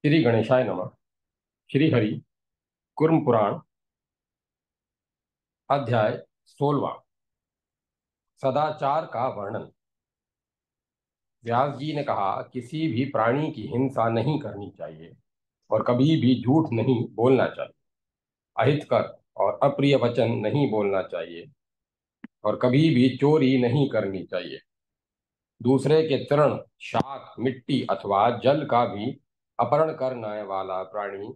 श्री गणेशाय नमः। श्री हरि कुर्म पुराण अध्याय 16। सदाचार का वर्णन। व्यास जी ने कहा, किसी भी प्राणी की हिंसा नहीं करनी चाहिए और कभी भी झूठ नहीं बोलना चाहिए। अहितकर और अप्रिय वचन नहीं बोलना चाहिए और कभी भी चोरी नहीं करनी चाहिए। दूसरे के तृण, शाक, मिट्टी अथवा जल का भी अपहरण करने वाला प्राणी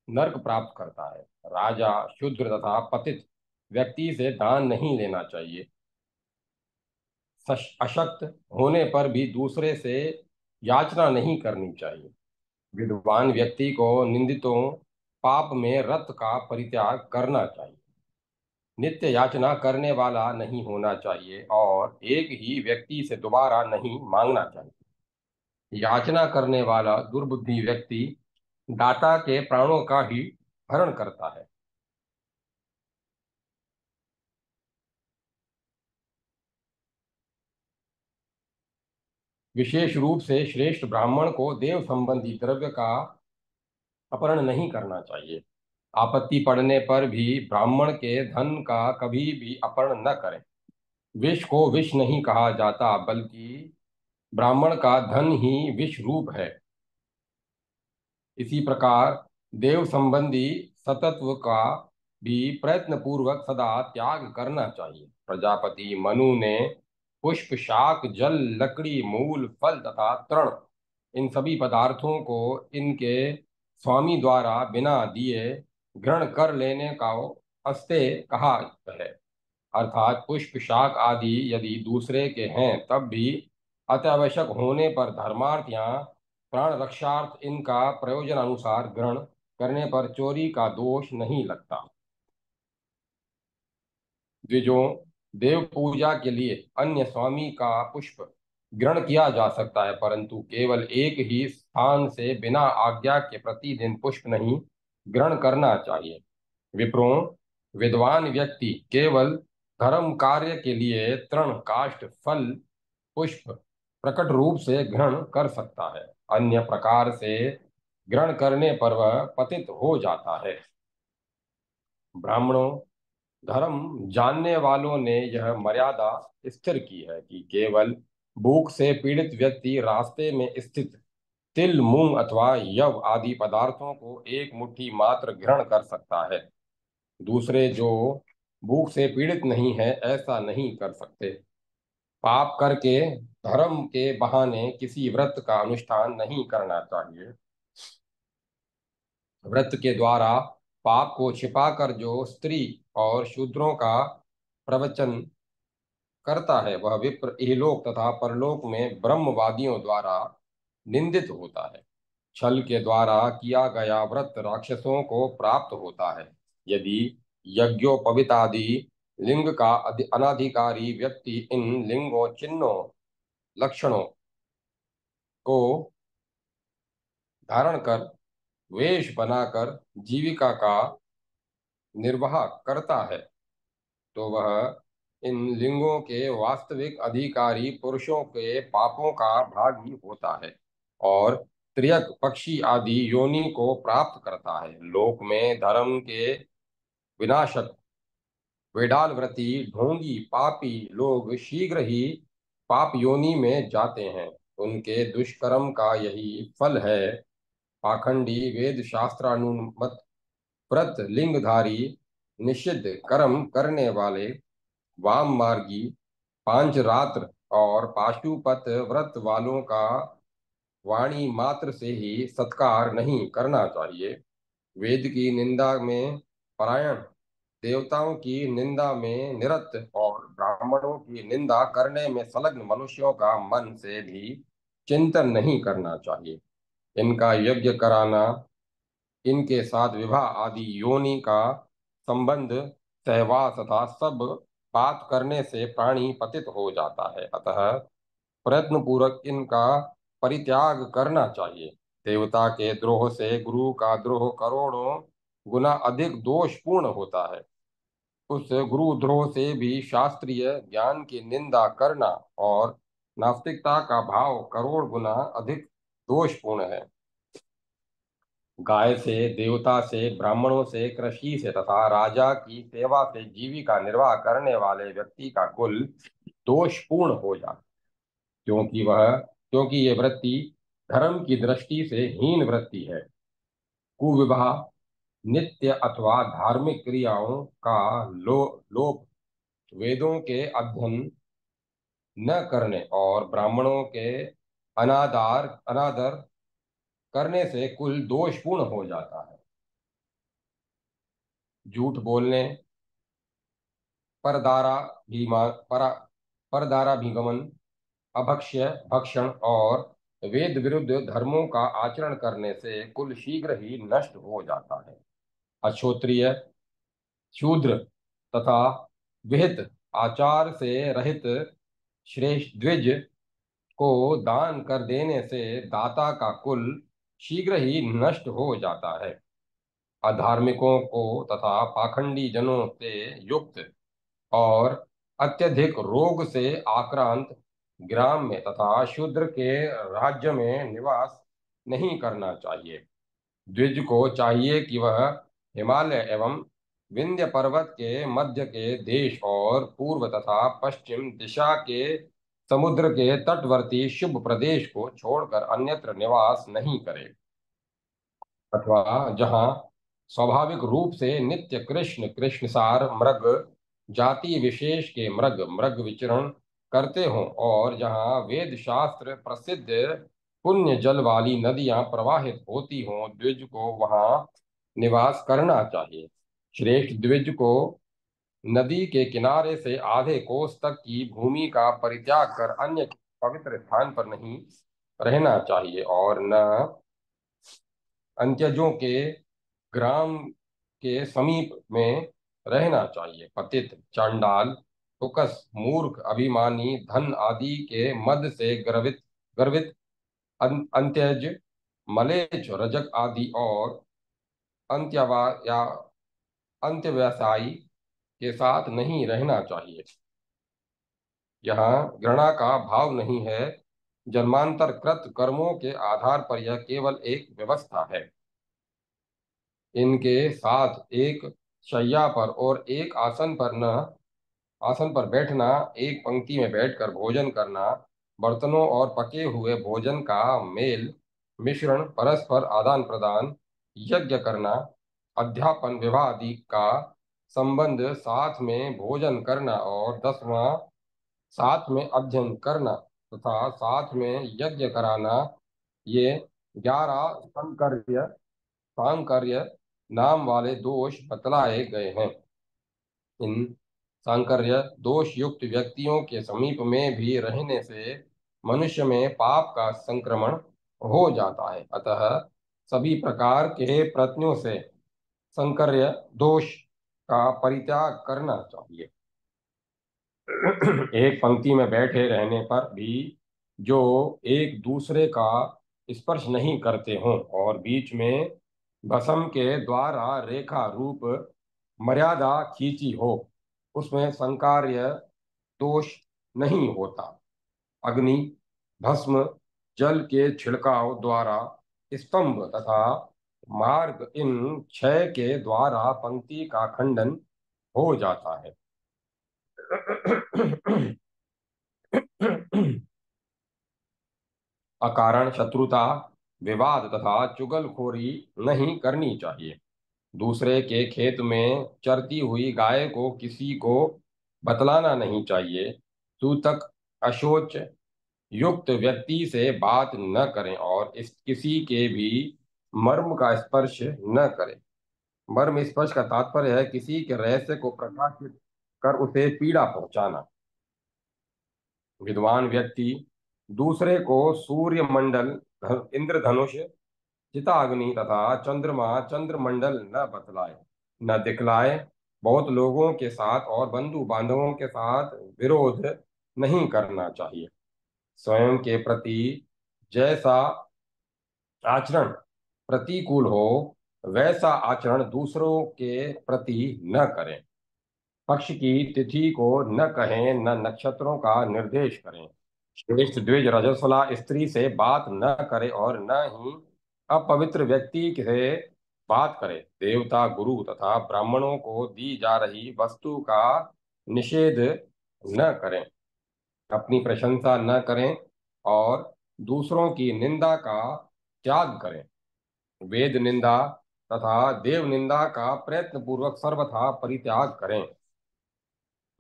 नरक प्राप्त करता है। राजा, शूद्र तथा पतित व्यक्ति से दान नहीं लेना चाहिए। अशक्त होने पर भी दूसरे से याचना नहीं करनी चाहिए। विद्वान व्यक्ति को निंदितों पाप में रत का परित्याग करना चाहिए। नित्य याचना करने वाला नहीं होना चाहिए और एक ही व्यक्ति से दोबारा नहीं मांगना चाहिए। याचना करने वाला दुर्बुद्धि व्यक्ति दाता के प्राणों का ही हरण करता है। विशेष रूप से श्रेष्ठ ब्राह्मण को देव संबंधी द्रव्य का अपहरण नहीं करना चाहिए। आपत्ति पड़ने पर भी ब्राह्मण के धन का कभी भी अपहरण न करें। विष को विष नहीं कहा जाता, बल्कि ब्राह्मण का धन ही विष रूप है। इसी प्रकार देव संबंधी सतत्व का भी प्रयत्न पूर्वक सदा त्याग करना चाहिए। प्रजापति मनु ने पुष्प, शाक, जल, लकड़ी, मूल, फल तथा तृण, इन सभी पदार्थों को इनके स्वामी द्वारा बिना दिए ग्रहण कर लेने का अस्ते कहा है। अर्थात पुष्प, शाक आदि यदि दूसरे के हैं तब भी अत्यावश्यक होने पर धर्मार्थ या प्राण रक्षार्थ इनका प्रयोजन अनुसार ग्रहण करने पर चोरी का दोष नहीं लगता। द्विजों, देव पूजा के लिए अन्य स्वामी का पुष्प ग्रहण किया जा सकता है, परंतु केवल एक ही स्थान से बिना आज्ञा के प्रतिदिन पुष्प नहीं ग्रहण करना चाहिए। विप्रों, विद्वान व्यक्ति केवल धर्म कार्य के लिए तृण, काष्ठ, फल, पुष्प प्रकट रूप से ग्रहण कर सकता है। अन्य प्रकार से ग्रहण करने पर वह पतित हो जाता है। ब्राह्मणों, धर्म जानने वालों ने यह मर्यादा स्थिर की है कि केवल भूख से पीड़ित व्यक्ति रास्ते में स्थित तिल, मूंग अथवा यव आदि पदार्थों को एक मुट्ठी मात्र ग्रहण कर सकता है। दूसरे जो भूख से पीड़ित नहीं है ऐसा नहीं कर सकते। पाप करके धर्म के बहाने किसी व्रत का अनुष्ठान नहीं करना चाहिए। व्रत के द्वारा पाप को छिपाकर जो स्त्री और शूद्रों का प्रवचन करता है वह विप्र इहलोक तथा परलोक में ब्रह्मवादियों द्वारा निंदित होता है। छल के द्वारा किया गया व्रत राक्षसों को प्राप्त होता है। यदि यज्ञोपवीतादि लिंग का अनाधिकारी व्यक्ति इन लिंगों, चिन्हों, लक्षणों को धारण कर वेश बनाकर जीविका का निर्वाह करता है तो वह इन लिंगों के वास्तविक अधिकारी पुरुषों के पापों का भागी होता है और त्रियक, पक्षी आदि योनि को प्राप्त करता है। लोक में धर्म के विनाशक वेडालव्रती, ढोंगी, पापी लोग शीघ्र ही पाप योनि में जाते हैं। उनके दुष्कर्म का यही फल है। पाखंडी, वेद शास्त्रानुमत, व्रत लिंगधारी, निषिद्ध कर्म करने वाले, वाम मार्गी, पांचरात्र और पाशुपत व्रत वालों का वाणी मात्र से ही सत्कार नहीं करना चाहिए। वेद की निंदा में परायण, देवताओं की निंदा में निरत और ब्राह्मणों की निंदा करने में संलग्न मनुष्यों का मन से भी चिंतन नहीं करना चाहिए। इनका यज्ञ कराना, इनके साथ विवाह आदि योनि का संबंध, सहवास तथा सब बात करने से प्राणी पतित हो जाता है। अतः प्रयत्न पूर्वक इनका परित्याग करना चाहिए। देवता के द्रोह से गुरु का द्रोह करोड़ों गुना अधिक दोषपूर्ण होता है। उस गुरु द्रोह से भी शास्त्रीय ज्ञान की निंदा करना और नास्तिकता का भाव करोड़ गुना अधिक दोषपूर्ण है। गाय से, देवता से, ब्राह्मणों से, कृषि से तथा राजा की सेवा से जीविका निर्वाह करने वाले व्यक्ति का कुल दोषपूर्ण हो जाता, क्योंकि ये वृत्ति धर्म की दृष्टि से हीन वृत्ति है। कुविवाह, नित्य अथवा धार्मिक क्रियाओं का लोप, वेदों के अध्ययन न करने और ब्राह्मणों के अनादर करने से कुल दोषपूर्ण हो जाता है। झूठ बोलने, परदारा परदाराभिगमन, अभक्ष्य भक्षण और वेद विरुद्ध धर्मों का आचरण करने से कुल शीघ्र ही नष्ट हो जाता है। अक्षोत्रिय, शूद्र तथा विहित आचार से रहित श्रेष्ठ द्विज को दान कर देने से दाता का कुल शीघ्र ही नष्ट हो जाता है। अधार्मिकों को तथा पाखंडी जनों से युक्त और अत्यधिक रोग से आक्रांत ग्राम में तथा शूद्र के राज्य में निवास नहीं करना चाहिए। द्विज को चाहिए कि वह हिमालय एवं विंध्य पर्वत के मध्य के देश और पूर्व तथा पश्चिम दिशा के समुद्र के तटवर्ती शुभ प्रदेश को छोड़कर अन्यत्र निवास नहीं करे, अथवा जहाँ स्वाभाविक रूप से नित्य कृष्णसार मृग जाति विशेष के मृग मृग विचरण करते हों और जहाँ वेद शास्त्र प्रसिद्ध पुण्य जल वाली नदियां प्रवाहित होती हों, द्विज को वहाँ निवास करना चाहिए। श्रेष्ठ द्विज को नदी के किनारे से आधे कोस तक की भूमि का परित्याग कर अन्य पवित्र स्थान पर नहीं रहना चाहिए और न अंत्यजों के ग्राम के समीप में रहना चाहिए। पतित, चांडाल, कुकस, मूर्ख, अभिमानी, धन आदि के मद से गर्वित गर्वित अंत्यज, मलेच्छ, रजक आदि और अंत्यवा या अंत्यव्यवसायी के साथ नहीं रहना चाहिए। यहाँ घृणा का भाव नहीं है। जन्मांतर कृत कर्मों के आधार पर यह केवल एक व्यवस्था है। इनके साथ एक शैया पर और एक आसन पर बैठना, एक पंक्ति में बैठकर भोजन करना, बर्तनों और पके हुए भोजन का मेल मिश्रण, परस्पर आदान प्रदान, यज्ञ करना, अध्यापन, विवाह आदि का संबंध, साथ में भोजन करना और 10वां साथ में अध्ययन करना तथा साथ में यज्ञ कराना, ये 11 सांकर्य नाम वाले दोष बतलाए गए हैं। इन सांकर्य दोष युक्त व्यक्तियों के समीप में भी रहने से मनुष्य में पाप का संक्रमण हो जाता है। अतः सभी प्रकार के प्रयत्नों से संकर्य दोष का परित्याग करना चाहिए। एक पंक्ति में बैठे रहने पर भी जो एक दूसरे का स्पर्श नहीं करते हों और बीच में भस्म के द्वारा रेखा रूप मर्यादा खींची हो, उसमें संकार्य दोष नहीं होता। अग्नि, भस्म, जल के छिड़काव द्वारा, स्तंभ तथा मार्ग, इन छह के द्वारा पंक्ति का खंडन हो जाता है। अकारण शत्रुता, विवाद तथा चुगलखोरी नहीं करनी चाहिए। दूसरे के खेत में चरती हुई गाय को किसी को बतलाना नहीं चाहिए। सूतक, अशोच युक्त व्यक्ति से बात न करें और इस किसी के भी मर्म का स्पर्श न करें। मर्म स्पर्श का तात्पर्य है किसी के रहस्य को प्रकाशित कर उसे पीड़ा पहुंचाना। विद्वान व्यक्ति दूसरे को सूर्य मंडल, इंद्रधनुष, चिताग्नि तथा चंद्रमा, चंद्रमंडल न बतलाए, न दिखलाए। बहुत लोगों के साथ और बंधु बांधवों के साथ विरोध नहीं करना चाहिए। स्वयं के प्रति जैसा आचरण प्रतिकूल हो, वैसा आचरण दूसरों के प्रति न करें। पक्ष की तिथि को न कहें, न नक्षत्रों का निर्देश करें। श्रेष्ठ द्विज रजस्वला स्त्री से बात न करे और न ही अपवित्र व्यक्ति से बात करे, देवता, गुरु तथा ब्राह्मणों को दी जा रही वस्तु का निषेध न करें, अपनी प्रशंसा न करें और दूसरों की निंदा का त्याग करें। वेद निंदा तथा देव निंदा का प्रयत्न पूर्वक सर्वथा परित्याग करें।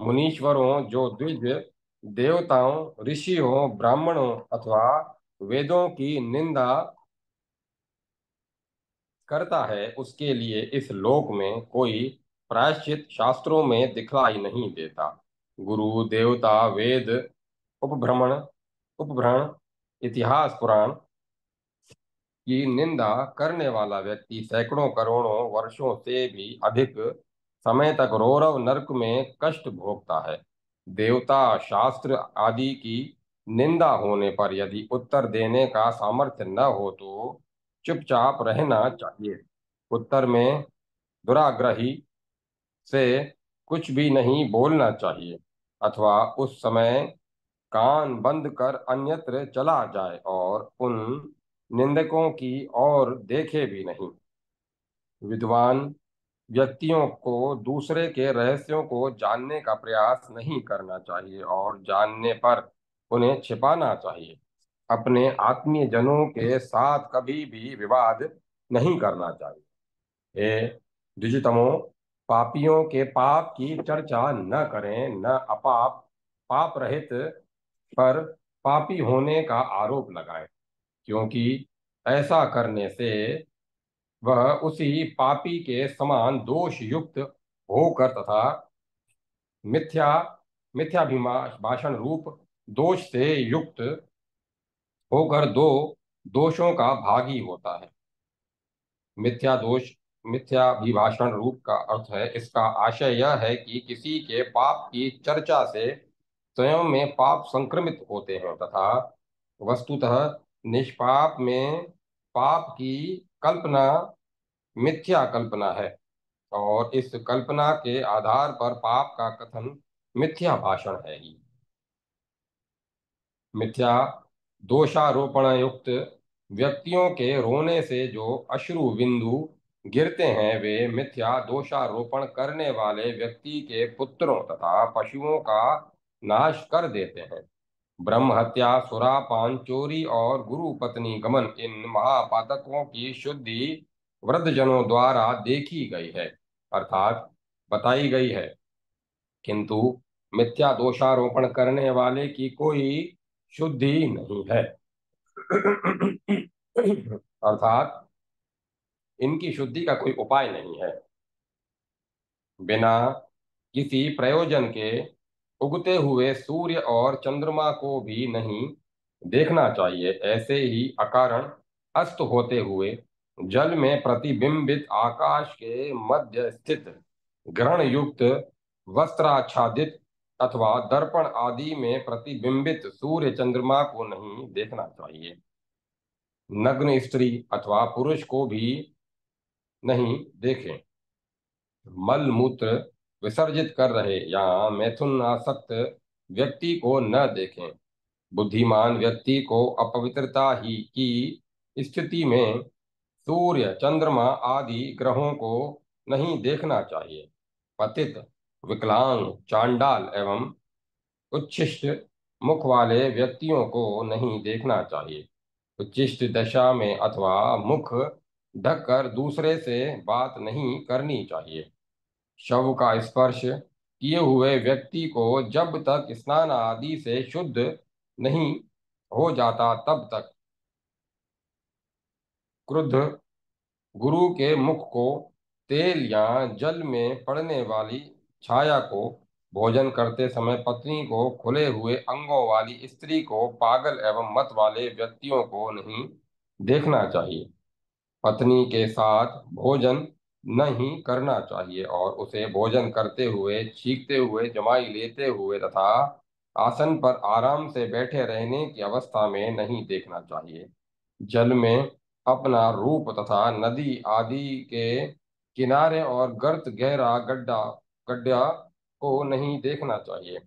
मुनीश्वरों जो द्विज, देवताओं, ऋषियों, ब्राह्मणों अथवा वेदों की निंदा करता है, उसके लिए इस लोक में कोई प्रायश्चित शास्त्रों में दिखलाई नहीं देता। गुरु, देवता, वेद, उपभ्रमण उपभ्रमण इतिहास, पुराण की निंदा करने वाला व्यक्ति सैकड़ों करोड़ों वर्षों से भी अधिक समय तक रौरव नरक में कष्ट भोगता है। देवता, शास्त्र आदि की निंदा होने पर यदि उत्तर देने का सामर्थ्य न हो तो चुपचाप रहना चाहिए। उत्तर में दुराग्रही से कुछ भी नहीं बोलना चाहिए, अथवा उस समय कान बंद कर अन्यत्र चला जाए और उन निंदकों की ओर देखे भी नहीं। विद्वान व्यक्तियों को दूसरे के रहस्यों को जानने का प्रयास नहीं करना चाहिए और जानने पर उन्हें छिपाना चाहिए। अपने आत्मीय जनों के साथ कभी भी विवाद नहीं करना चाहिए। हे द्विजतमो, पापियों के पाप की चर्चा न करें, न अपाप पाप रहित पर पापी होने का आरोप लगाएं, क्योंकि ऐसा करने से वह उसी पापी के समान दोष युक्त होकर तथा मिथ्या मिथ्याभिभाषण रूप दोष से युक्त होकर दो दोषों का भागी होता है। मिथ्या दोष मिथ्याभिभाषण रूप का अर्थ है, इसका आशय यह है कि किसी के पाप की चर्चा से स्वयं में पाप संक्रमित होते हैं तथा वस्तुतः निष्पाप में पाप की कल्पना मिथ्या कल्पना है और इस कल्पना के आधार पर पाप का कथन मिथ्या भाषण है ही। मिथ्या दोषारोपण युक्त व्यक्तियों के रोने से जो अश्रु बिंदु गिरते हैं, वे मिथ्या दोषारोपण करने वाले व्यक्ति के पुत्रों तथा पशुओं का नाश कर देते हैं। ब्रह्म हत्या, सुरापान, चोरी और गुरु पत्नी गमन इन महापातकों की शुद्धि वृद्धजनों द्वारा देखी गई है, अर्थात बताई गई है, किंतु मिथ्या दोषारोपण करने वाले की कोई शुद्धि नहीं है। अर्थात इनकी शुद्धि का कोई उपाय नहीं है। बिना किसी प्रयोजन के उगते हुए सूर्य और चंद्रमा को भी नहीं देखना चाहिए। ऐसे ही अकारण अस्त होते हुए जल में प्रतिबिंबित आकाश के मध्य स्थित ग्रहण युक्त वस्त्राच्छादित अथवा दर्पण आदि में प्रतिबिंबित सूर्य चंद्रमा को नहीं देखना चाहिए। नग्न स्त्री अथवा पुरुष को भी नहीं देखें। मल मूत्र विसर्जित कर रहे या मैथुनासक्त व्यक्ति को न देखें। बुद्धिमान व्यक्ति को अपवित्रता ही की स्थिति में सूर्य, चंद्रमा आदि ग्रहों को नहीं देखना चाहिए। पतित, विकलांग, चांडाल एवं उच्छिष्ट मुख वाले व्यक्तियों को नहीं देखना चाहिए। उच्छिष्ट दशा में अथवा मुख ढककर दूसरे से बात नहीं करनी चाहिए। शव का स्पर्श किए हुए व्यक्ति को जब तक स्नान आदि से शुद्ध नहीं हो जाता तब तक क्रुद्ध गुरु के मुख को तेल या जल में पड़ने वाली छाया को, भोजन करते समय पत्नी को, खुले हुए अंगों वाली स्त्री को, पागल एवं मत वाले व्यक्तियों को नहीं देखना चाहिए। पत्नी के साथ भोजन नहीं करना चाहिए और उसे भोजन करते हुए, छींकते हुए, जमाई लेते हुए तथा आसन पर आराम से बैठे रहने की अवस्था में नहीं देखना चाहिए। जल में अपना रूप तथा नदी आदि के किनारे और गर्त गहरा गड्ढा गड्ढा को नहीं देखना चाहिए।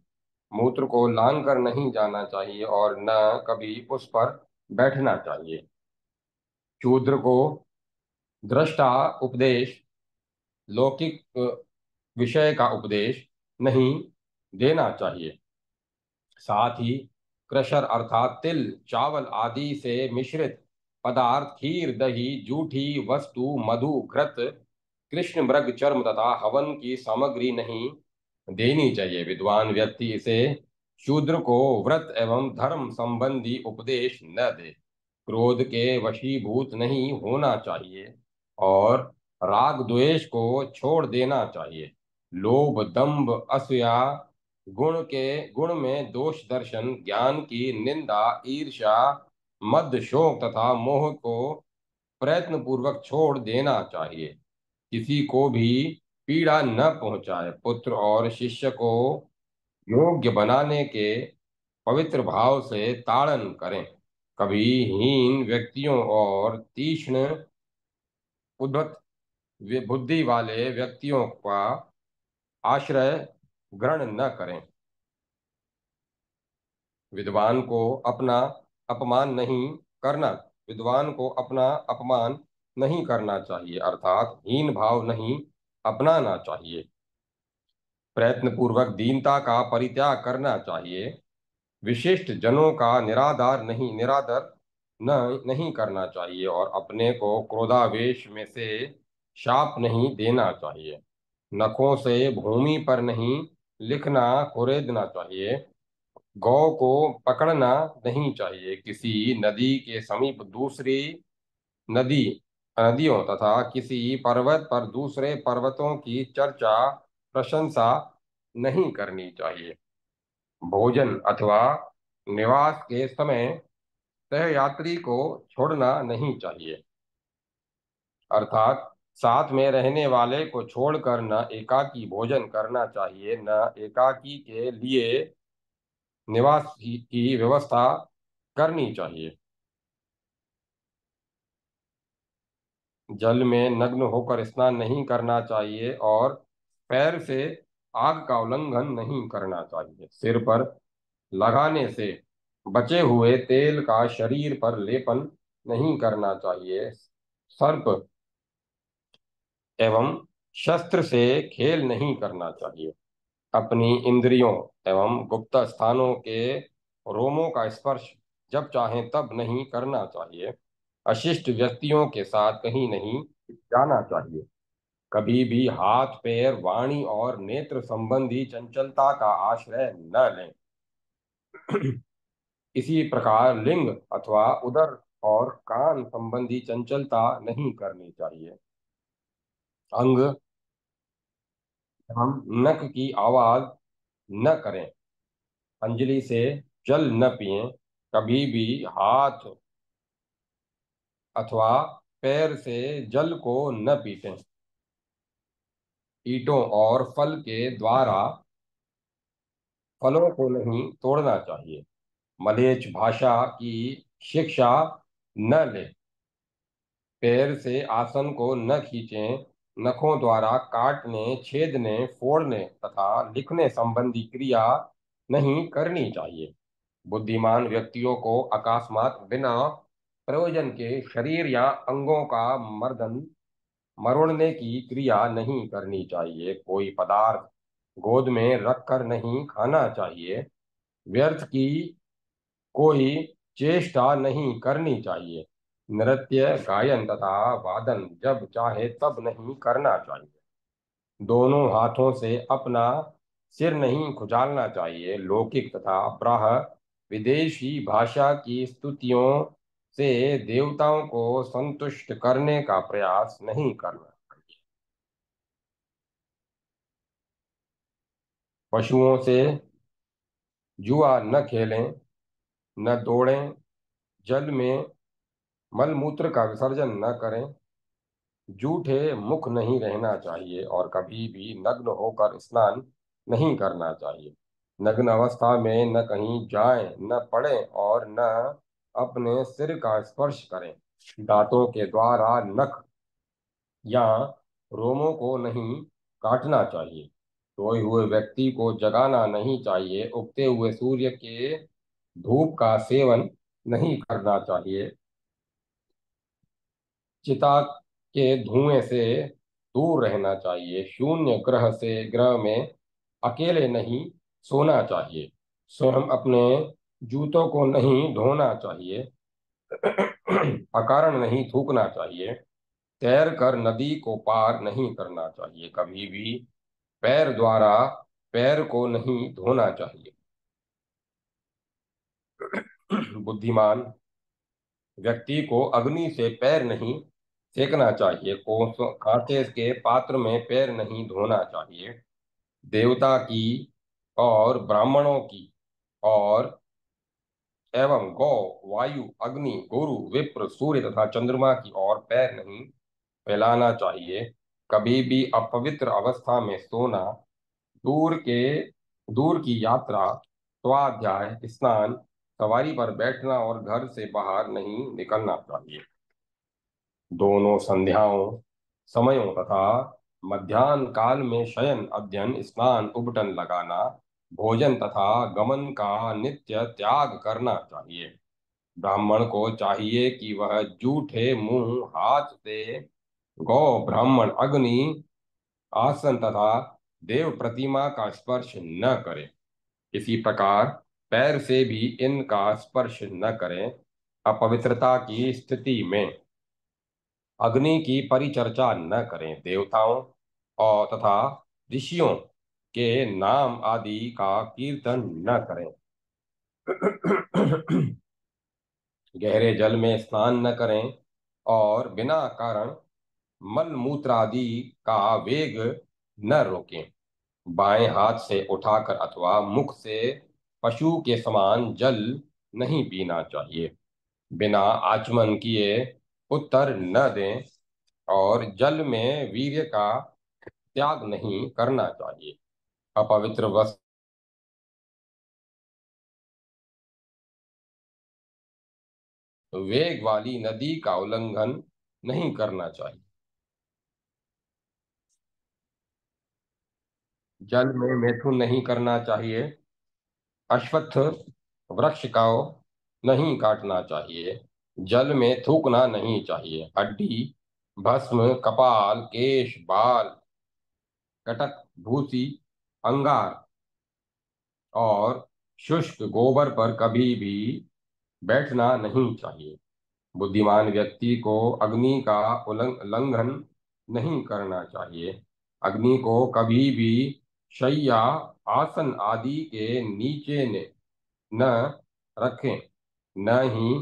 मूत्र को लांग कर नहीं जाना चाहिए और न कभी उस पर बैठना चाहिए। शूद्र को दृष्टा उपदेश, लौकिक विषय का उपदेश नहीं देना चाहिए। साथ ही क्रशर अर्थात तिल, चावल आदि से मिश्रित पदार्थ, खीर, दही, जूठी वस्तु, मधु, घृत, कृष्ण मृग चर्म तथा हवन की सामग्री नहीं देनी चाहिए। विद्वान व्यक्ति इसे शूद्र को व्रत एवं धर्म संबंधी उपदेश न दे। क्रोध के वशीभूत नहीं होना चाहिए और राग द्वेष को छोड़ देना चाहिए। लोभ, दंभ, असूया, गुण में दोष दर्शन, ज्ञान की निंदा, ईर्ष्या, मद, शोक तथा मोह को प्रयत्न पूर्वक छोड़ देना चाहिए। किसी को भी पीड़ा न पहुंचाए। पुत्र और शिष्य को योग्य बनाने के पवित्र भाव से ताड़न करें। कभी हीन व्यक्तियों और तीक्ष्ण उद्धत बुद्धि वाले व्यक्तियों का आश्रय ग्रहण न करें। विद्वान को अपना अपमान नहीं करना विद्वान को अपना अपमान नहीं करना चाहिए, अर्थात हीन भाव नहीं अपनाना चाहिए। प्रयत्न पूर्वक दीनता का परित्याग करना चाहिए। विशिष्ट जनों का निरादर नहीं करना चाहिए और अपने को क्रोधावेश में से शाप नहीं देना चाहिए। नखों से भूमि पर नहीं लिखना, कुरेदना चाहिए। गौ को पकड़ना नहीं चाहिए। किसी नदी के समीप दूसरी नदी नदियों तथा किसी पर्वत पर दूसरे पर्वतों की चर्चा, प्रशंसा नहीं करनी चाहिए। भोजन अथवा निवास के समय सहयात्री को छोड़ना नहीं चाहिए, अर्थात साथ में रहने वाले को छोड़कर न एकाकी भोजन करना चाहिए, न एकाकी के लिए निवास की व्यवस्था करनी चाहिए। जल में नग्न होकर स्नान नहीं करना चाहिए और पैर से आग का उल्लंघन नहीं करना चाहिए। सिर पर लगाने से बचे हुए तेल का शरीर पर लेपन नहीं करना चाहिए। सर्प एवं शस्त्र से खेल नहीं करना चाहिए। अपनी इंद्रियों एवं गुप्त स्थानों के रोमों का स्पर्श जब चाहे तब नहीं करना चाहिए। अशिष्ट व्यक्तियों के साथ कहीं नहीं जाना चाहिए। कभी भी हाथ, पैर, वाणी और नेत्र संबंधी चंचलता का आश्रय न लें। इसी प्रकार लिंग अथवा उदर और कान संबंधी चंचलता नहीं करनी चाहिए। अंग एवं नख की आवाज न करें। अंजलि से जल न पिएं। कभी भी हाथ अथवा पैर से जल को न पीटें। ईंटों और फल के द्वारा फलों को नहीं तोड़ना चाहिए। मलेच्छ भाषा की शिक्षा न लें। पैर से आसन को न खींचें। नखों द्वारा काटने, छेदने, फोड़ने तथा लिखने संबंधी क्रिया नहीं करनी चाहिए। बुद्धिमान व्यक्तियों को अकस्मात बिना प्रयोजन के शरीर या अंगों का मर्दन मरोड़ने की क्रिया नहीं करनी चाहिए। कोई पदार्थ गोद में रखकर नहीं खाना चाहिए। व्यर्थ की कोई चेष्टा नहीं करनी चाहिए। नृत्य, गायन तथा वादन जब चाहे तब नहीं करना चाहिए। दोनों हाथों से अपना सिर नहीं खुजालना चाहिए। लौकिक तथा प्राह विदेशी भाषा की स्तुतियों से देवताओं को संतुष्ट करने का प्रयास नहीं करना चाहिए। पशुओं से जुआ न खेलें, न दौड़ें। जल में मलमूत्र का विसर्जन न करें। जूठे मुख नहीं रहना चाहिए और कभी भी नग्न होकर स्नान नहीं करना चाहिए। नग्न अवस्था में न कहीं जाएं, न पड़ें और न अपने सिर का स्पर्श करें। दांतों के द्वारा नख या रोमों को नहीं काटना चाहिए। सोए हुए व्यक्ति को जगाना नहीं चाहिए। उगते हुए सूर्य के धूप का सेवन नहीं करना चाहिए। चिता के धुएं से दूर रहना चाहिए। शून्य ग्रह में अकेले नहीं सोना चाहिए। स्वयं अपने जूतों को नहीं धोना चाहिए। अकारण नहीं थूकना चाहिए। तैर कर नदी को पार नहीं करना चाहिए। कभी भी पैर द्वारा पैर को नहीं धोना चाहिए। बुद्धिमान व्यक्ति को अग्नि से पैर नहीं सेकना चाहिए। कांटे के पात्र में पैर नहीं धोना चाहिए। देवता की और ब्राह्मणों की और एवं गौ, वायु, अग्नि, गुरु, विप्र, सूर्य तथा चंद्रमा की ओर पैर नहीं फैलाना चाहिए। कभी भी अपवित्र अवस्था में सोना, दूर के दूर की यात्रा, स्वाध्याय, स्नान, सवारी पर बैठना और घर से बाहर नहीं निकलना चाहिए। दोनों संध्याओं, समयों तथा मध्याह्न काल में शयन, अध्ययन, स्नान, उबटन लगाना, भोजन तथा गमन का नित्य त्याग करना चाहिए। ब्राह्मण को चाहिए कि वह जूठे मुंह हाथ से गौ, ब्राह्मण, अग्नि, आसन तथा देव प्रतिमा का स्पर्श न करे। इसी प्रकार पैर से भी इनका स्पर्श न करें। अपवित्रता की स्थिति में अग्नि की परिचर्चा न करें। देवताओं और तथा ऋषियों के नाम आदि का कीर्तन न करें। गहरे जल में स्नान न करें और बिना कारण मल मूत्र आदि का वेग न रोकें। बाएं हाथ से उठाकर अथवा मुख से पशु के समान जल नहीं पीना चाहिए। बिना आचमन किए उत्तर न दें और जल में वीर्य का त्याग नहीं करना चाहिए। अपवित्र वस्त्र, वेग वाली नदी का उल्लंघन नहीं करना चाहिए। जल में मैथुन नहीं करना चाहिए। अश्वत्थ वृक्ष का नहीं काटना चाहिए। जल में थूकना नहीं चाहिए। हड्डी, भस्म, कपाल, केश, बाल, कटक, भूसी, अंगार और शुष्क गोबर पर कभी भी बैठना नहीं चाहिए। बुद्धिमान व्यक्ति को अग्नि का उल्लंघन नहीं करना चाहिए। अग्नि को कभी भी शैया, आसन आदि के नीचे ने न रखें, न ही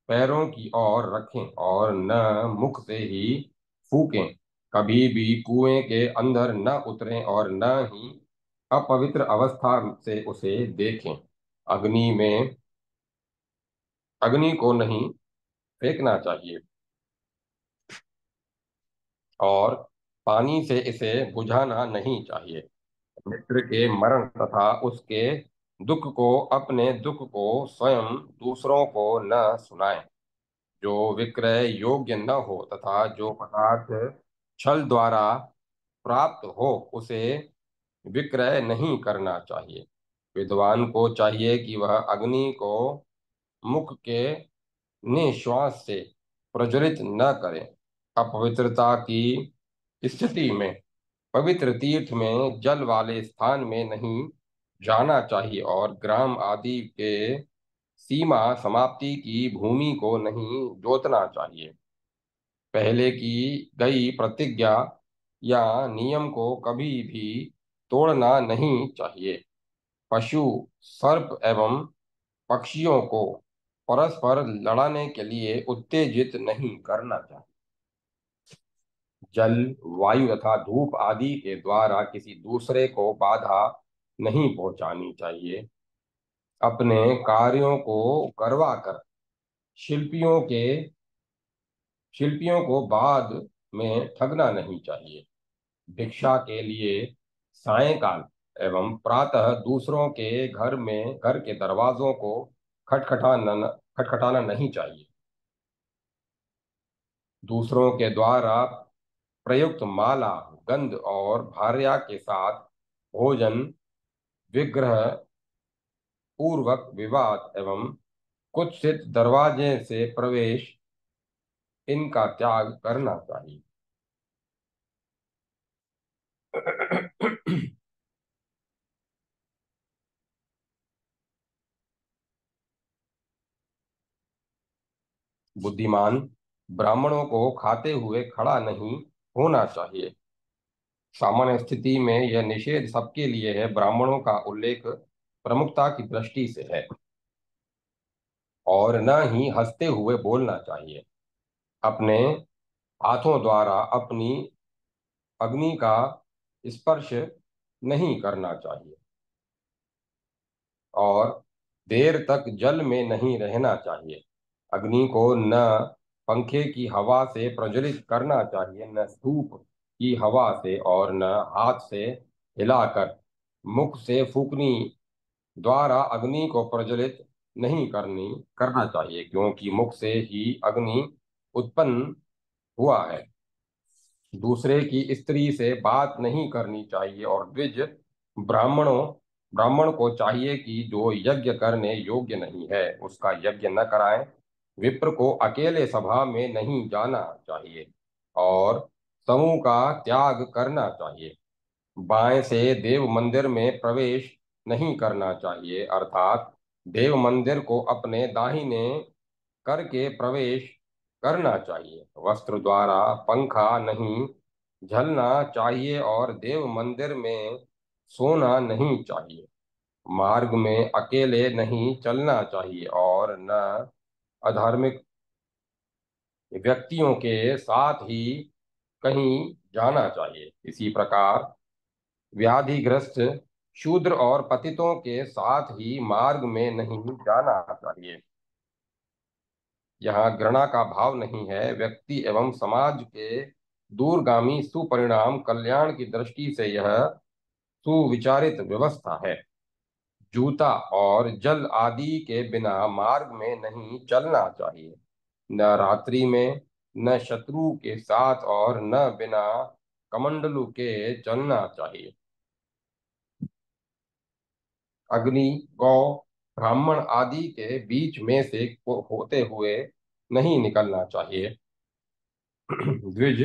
पैरों की ओर रखें और न मुख से ही फूकें। कभी भी कुएं के अंदर न उतरें और न ही अपवित्र अवस्था से उसे देखें। अग्नि में अग्नि को नहीं फेंकना चाहिए और पानी से इसे बुझाना नहीं चाहिए। मित्र के मरण तथा उसके दुख को, अपने दुख को स्वयं दूसरों को न सुनाएं। जो विक्रय योग्य न हो तथा जो पदार्थ छल द्वारा प्राप्त हो उसे विक्रय नहीं करना चाहिए। विद्वान को चाहिए कि वह अग्नि को मुख के निश्वास से प्रज्वलित न करे। अपवित्रता की स्थिति में पवित्र तीर्थ में जल वाले स्थान में नहीं जाना चाहिए और ग्राम आदि के सीमा समाप्ति की भूमि को नहीं जोतना चाहिए। पहले की गई प्रतिज्ञा या नियम को कभी भी तोड़ना नहीं चाहिए। पशु, सर्प एवं पक्षियों को परस्पर लड़ाने के लिए उत्तेजित नहीं करना चाहिए। जल, वायु तथा धूप आदि के द्वारा किसी दूसरे को बाधा नहीं पहुंचानी चाहिए। अपने कार्यों को करवा कर शिल्पियों के शिल्पियों को बाद में ठगना नहीं चाहिए। भिक्षा के लिए सायंकाल एवं प्रातः दूसरों के घर के दरवाजों को खटखटाना नहीं चाहिए। दूसरों के द्वारा प्रयुक्त माला, गंध और भार्या के साथ भोजन, विग्रह पूर्वक विवाद एवं कुत्सित दरवाजे से प्रवेश इनका त्याग करना चाहिए। बुद्धिमान ब्राह्मणों को खाते हुए खड़ा नहीं होना चाहिए। सामान्य स्थिति में यह निषेध सबके लिए है, ब्राह्मणों का उल्लेख प्रमुखता की दृष्टि से है। और न ही हंसते हुए बोलना चाहिए। अपने हाथों द्वारा अपनी अग्नि का स्पर्श नहीं करना चाहिए। और देर तक जल में नहीं रहना चाहिए। अग्नि को न पंखे की हवा से प्रज्वलित करना चाहिए, न धूप की हवा से, और न हाथ से हिलाकर। मुख से फूकनी द्वारा अग्नि को प्रज्वलित नहीं करना चाहिए, क्योंकि मुख से ही अग्नि उत्पन्न हुआ है। दूसरे की स्त्री से बात नहीं करनी चाहिए। और द्विज ब्राह्मणों ब्राह्मण को चाहिए कि जो यज्ञ करने योग्य नहीं है उसका यज्ञ न कराएं। विप्र को अकेले सभा में नहीं जाना चाहिए और समूह का त्याग करना चाहिए। बाएं से देव मंदिर में प्रवेश नहीं करना चाहिए, अर्थात देव मंदिर को अपने दाहिने करके प्रवेश करना चाहिए। वस्त्र द्वारा पंखा नहीं झलना चाहिए और देव मंदिर में सोना नहीं चाहिए। मार्ग में अकेले नहीं चलना चाहिए और न अधार्मिक व्यक्तियों के साथ ही कहीं जाना चाहिए। इसी प्रकार व्याधिग्रस्त शूद्र और पतितों के साथ ही मार्ग में नहीं जाना चाहिए। यहाँ घृणा का भाव नहीं है। व्यक्ति एवं समाज के दूरगामी सुपरिणाम कल्याण की दृष्टि से यह सुविचारित व्यवस्था है। जूता और जल आदि के बिना मार्ग में नहीं चलना चाहिए। न रात्रि में, न शत्रु के साथ और न बिना कमंडलू के चलना चाहिए। अग्नि, गौ, ब्राह्मण आदि के बीच में से होते हुए नहीं निकलना चाहिए। द्विज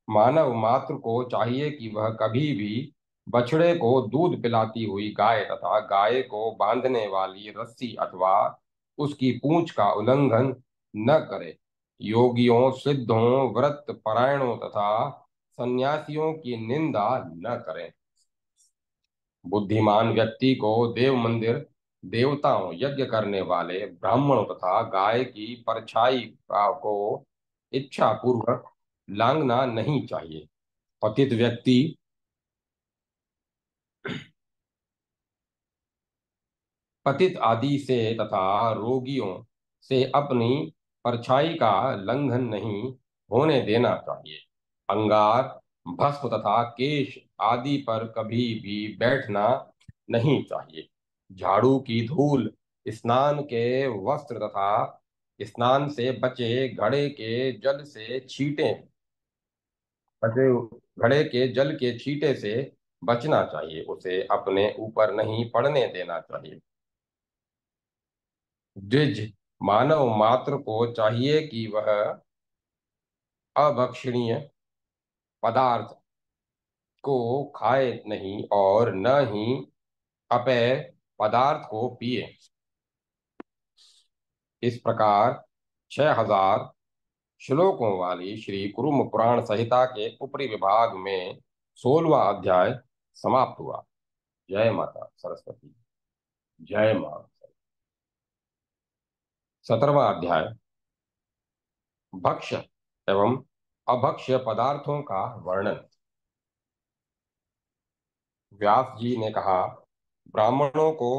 मानव मात्र को चाहिए कि वह कभी भी बछड़े को दूध पिलाती हुई गाय तथा गाय को बांधने वाली रस्सी अथवा उसकी पूंछ का उल्लंघन न करे। योगियों, सिद्धों, व्रत परायणों तथा सन्यासियों की निंदा न करें। बुद्धिमान व्यक्ति को देव मंदिर, देवताओं, यज्ञ करने वाले ब्राह्मणों तथा गाय की परछाई को इच्छा पूर्वक लांघना नहीं चाहिए। पतित व्यक्ति पतित आदि से तथा रोगियों से अपनी परछाई का लंघन नहीं होने देना चाहिए। अंगार, भस्म तथा केश आदि पर कभी भी बैठना नहीं चाहिए। झाड़ू की धूल, स्नान के वस्त्र तथा स्नान से बचे बचे घड़े के जल के छींटे से बचना चाहिए। उसे अपने ऊपर नहीं पड़ने देना चाहिए। द्विज मानव मात्र को चाहिए कि वह अभक्षणीय पदार्थ को खाए नहीं और न ही अपेय पदार्थ को पिए। इस प्रकार 6000 श्लोकों वाली श्री कुरुम पुराण संहिता के ऊपरी विभाग में 16वां अध्याय समाप्त हुआ। जय माता सरस्वती। जय मां। 17वां अध्याय भक्ष्य एवं अभक्ष्य पदार्थों का वर्णन। व्यास जी ने कहा, ब्राह्मणों को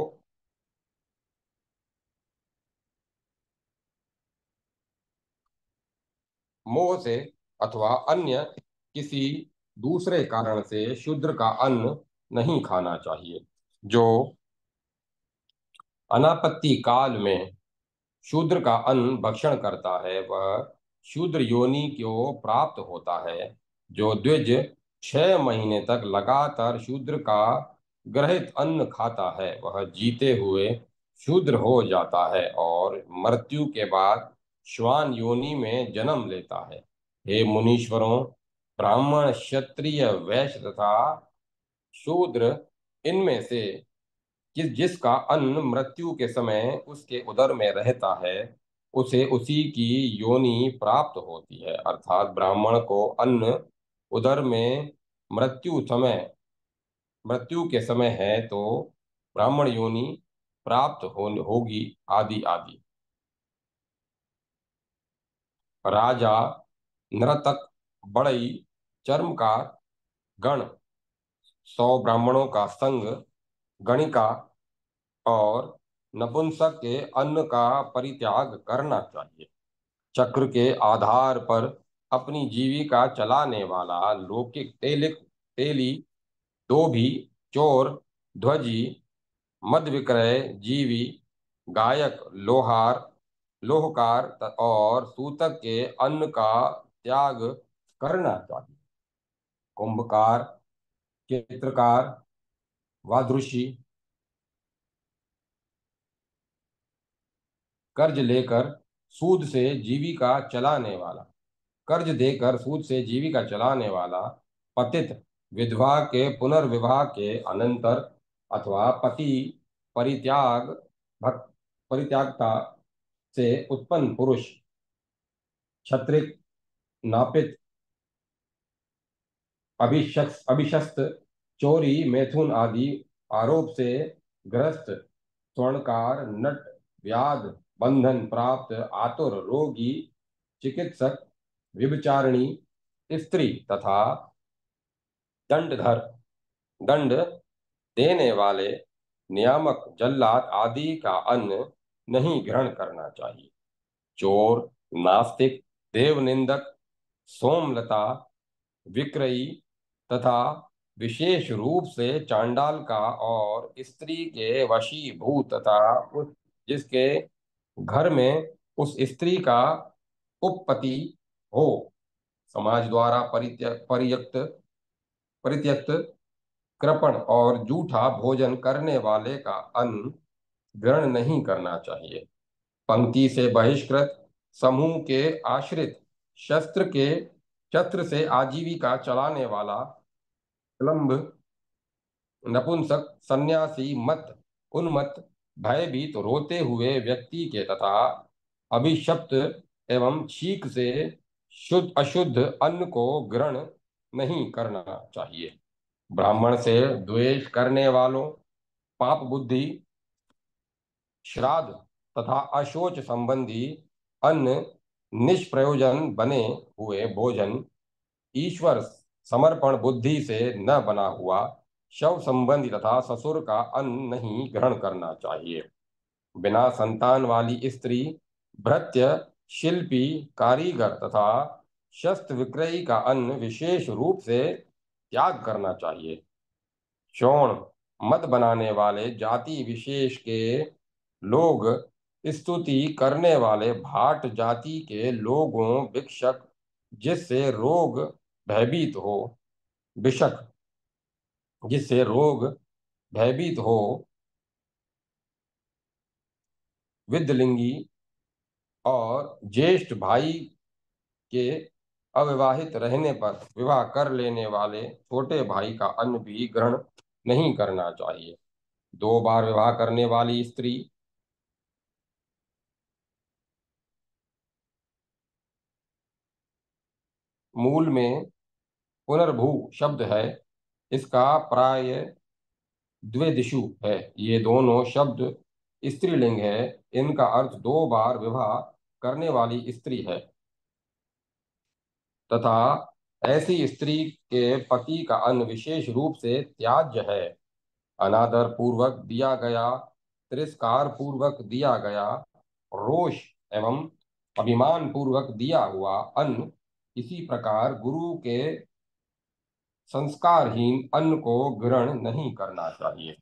मोह से अथवा अन्य किसी दूसरे कारण से शूद्र का अन्न नहीं खाना चाहिए। जो अनापत्ति काल में शूद्र का अन्न भक्षण करता है वह शूद्र योनि को प्राप्त होता है। जो द्विज 6 महीने तक लगातार शूद्र का ग्रहित अन्न खाता है वह जीते हुए शूद्र हो जाता है और मृत्यु के बाद श्वान योनि में जन्म लेता है। हे मुनीश्वरों, ब्राह्मण, क्षत्रिय, वैश्य तथा शूद्र, इनमें से जिसका अन्न मृत्यु के समय उसके उदर में रहता है, उसे उसी की योनि प्राप्त होती है। अर्थात ब्राह्मण को अन्न उदर में मृत्यु समय मृत्यु के समय है तो ब्राह्मण योनि प्राप्त होगी, आदि आदि। राजा, नर्तक, बढ़ई, चर्मकार गण, 100 ब्राह्मणों का संग, गणिका और नपुंसक के अन्न का परित्याग करना चाहिए। चक्र के आधार पर अपनी जीविका चलाने वाला लौकिक तेली, धोबी, चोर, ध्वजी, मद विक्रय जीवी, गायक, लोहकार और सूतक के अन्न का त्याग करना चाहिए। कुंभकार, चित्रकार, वादृशी, कर्ज लेकर सूद से जीविका चलाने वाला कर्ज देकर सूद से जीविका चलाने वाला, पतित, विधवा के पुनर्विवाह के अनंतर अथवा पति परित्याग भक्त परित्यागता से उत्पन्न पुरुष, क्षत्रिय, नापित, अभिशस्त, चोरी, मैथुन आदि आरोप से ग्रस्त, स्वर्णकार, नट, व्याध, बंधन प्राप्त, आतुर, रोगी, चिकित्सक, व्यभिचारिणी, स्त्री तथा दंडधर, दंड देने वाले, नियामक, जल्लाद आदि का अन्न नहीं ग्रहण करना चाहिए। चोर, नास्तिक, देवनिंदक, सोमलता, विक्रयी तथा विशेष रूप से चांडाल का और स्त्री के वशीभूत तथा उस जिसके घर में उस स्त्री का उपपति हो, समाज द्वारा परित्यक्त, कृपण और जूठा भोजन करने वाले का अन्न ग्रहण नहीं करना चाहिए। पंक्ति से बहिष्कृत, समूह के आश्रित, शस्त्र से आजीविका चलाने वाला, क्लम्ब, नपुंसक, सन्यासी, उन्मत्त, भयभीत, रोते हुए व्यक्ति के तथा अभिशप्त एवं छींक से शुद्ध अशुद्ध अन्न को ग्रहण नहीं करना चाहिए। ब्राह्मण से द्वेष करने वालों, पाप बुद्धि, श्राद्ध तथा अशोच संबंधी अन्न, निष्प्रयोजन बने हुए भोजन, ईश्वर समर्पण बुद्धि से न बना हुआ शव संबंधी तथा ससुर का अन्न नहीं ग्रहण करना चाहिए। बिना संतान वाली स्त्री, भृत्य, शिल्पी, कारीगर तथा शस्त्र विक्रयी का अन्न विशेष रूप से त्याग करना चाहिए। शोण, मद बनाने वाले, जाति विशेष के लोग, स्तुति करने वाले, भाट जाति के लोगों, भिक्षक, जिससे रोग भयभीत हो भिषक जिससे रोग भयभीत हो, विद्यलिंगी और ज्येष्ठ भाई के अविवाहित रहने पर विवाह कर लेने वाले छोटे भाई का अन्न भी ग्रहण नहीं करना चाहिए। 2 बार विवाह करने वाली स्त्री, मूल में पुनर्भू शब्द है, इसका प्राय द्वेदिशु है। ये दोनों शब्द स्त्रीलिंग है। इनका अर्थ 2 बार विवाह करने वाली स्त्री है तथा ऐसी स्त्री के पति का अन्न विशेष रूप से त्याज्य है। अनादर पूर्वक दिया गया, तिरस्कार पूर्वक दिया गया, रोष एवं अभिमान पूर्वक दिया हुआ अन्न, इसी प्रकार गुरु के संस्कारहीन अन्न को ग्रहण नहीं करना चाहिए।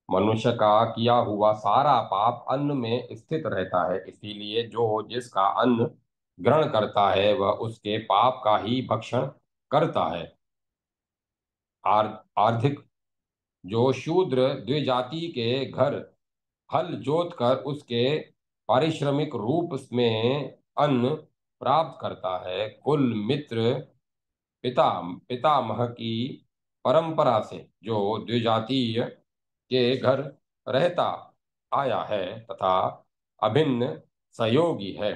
मनुष्य का किया हुआ सारा पाप अन्न में स्थित रहता है, इसीलिए जो जिसका अन्न ग्रहण करता है वह उसके पाप का ही भक्षण करता है। आर्थिक, जो शूद्र द्विजाति के घर हल जोत कर उसके पारिश्रमिक रूप में अन्न प्राप्त करता है। कुल मित्र पिता पितामह की परंपरा से जो द्विजातीय के घर रहता आया है तथा अभिन्न सहयोगी है,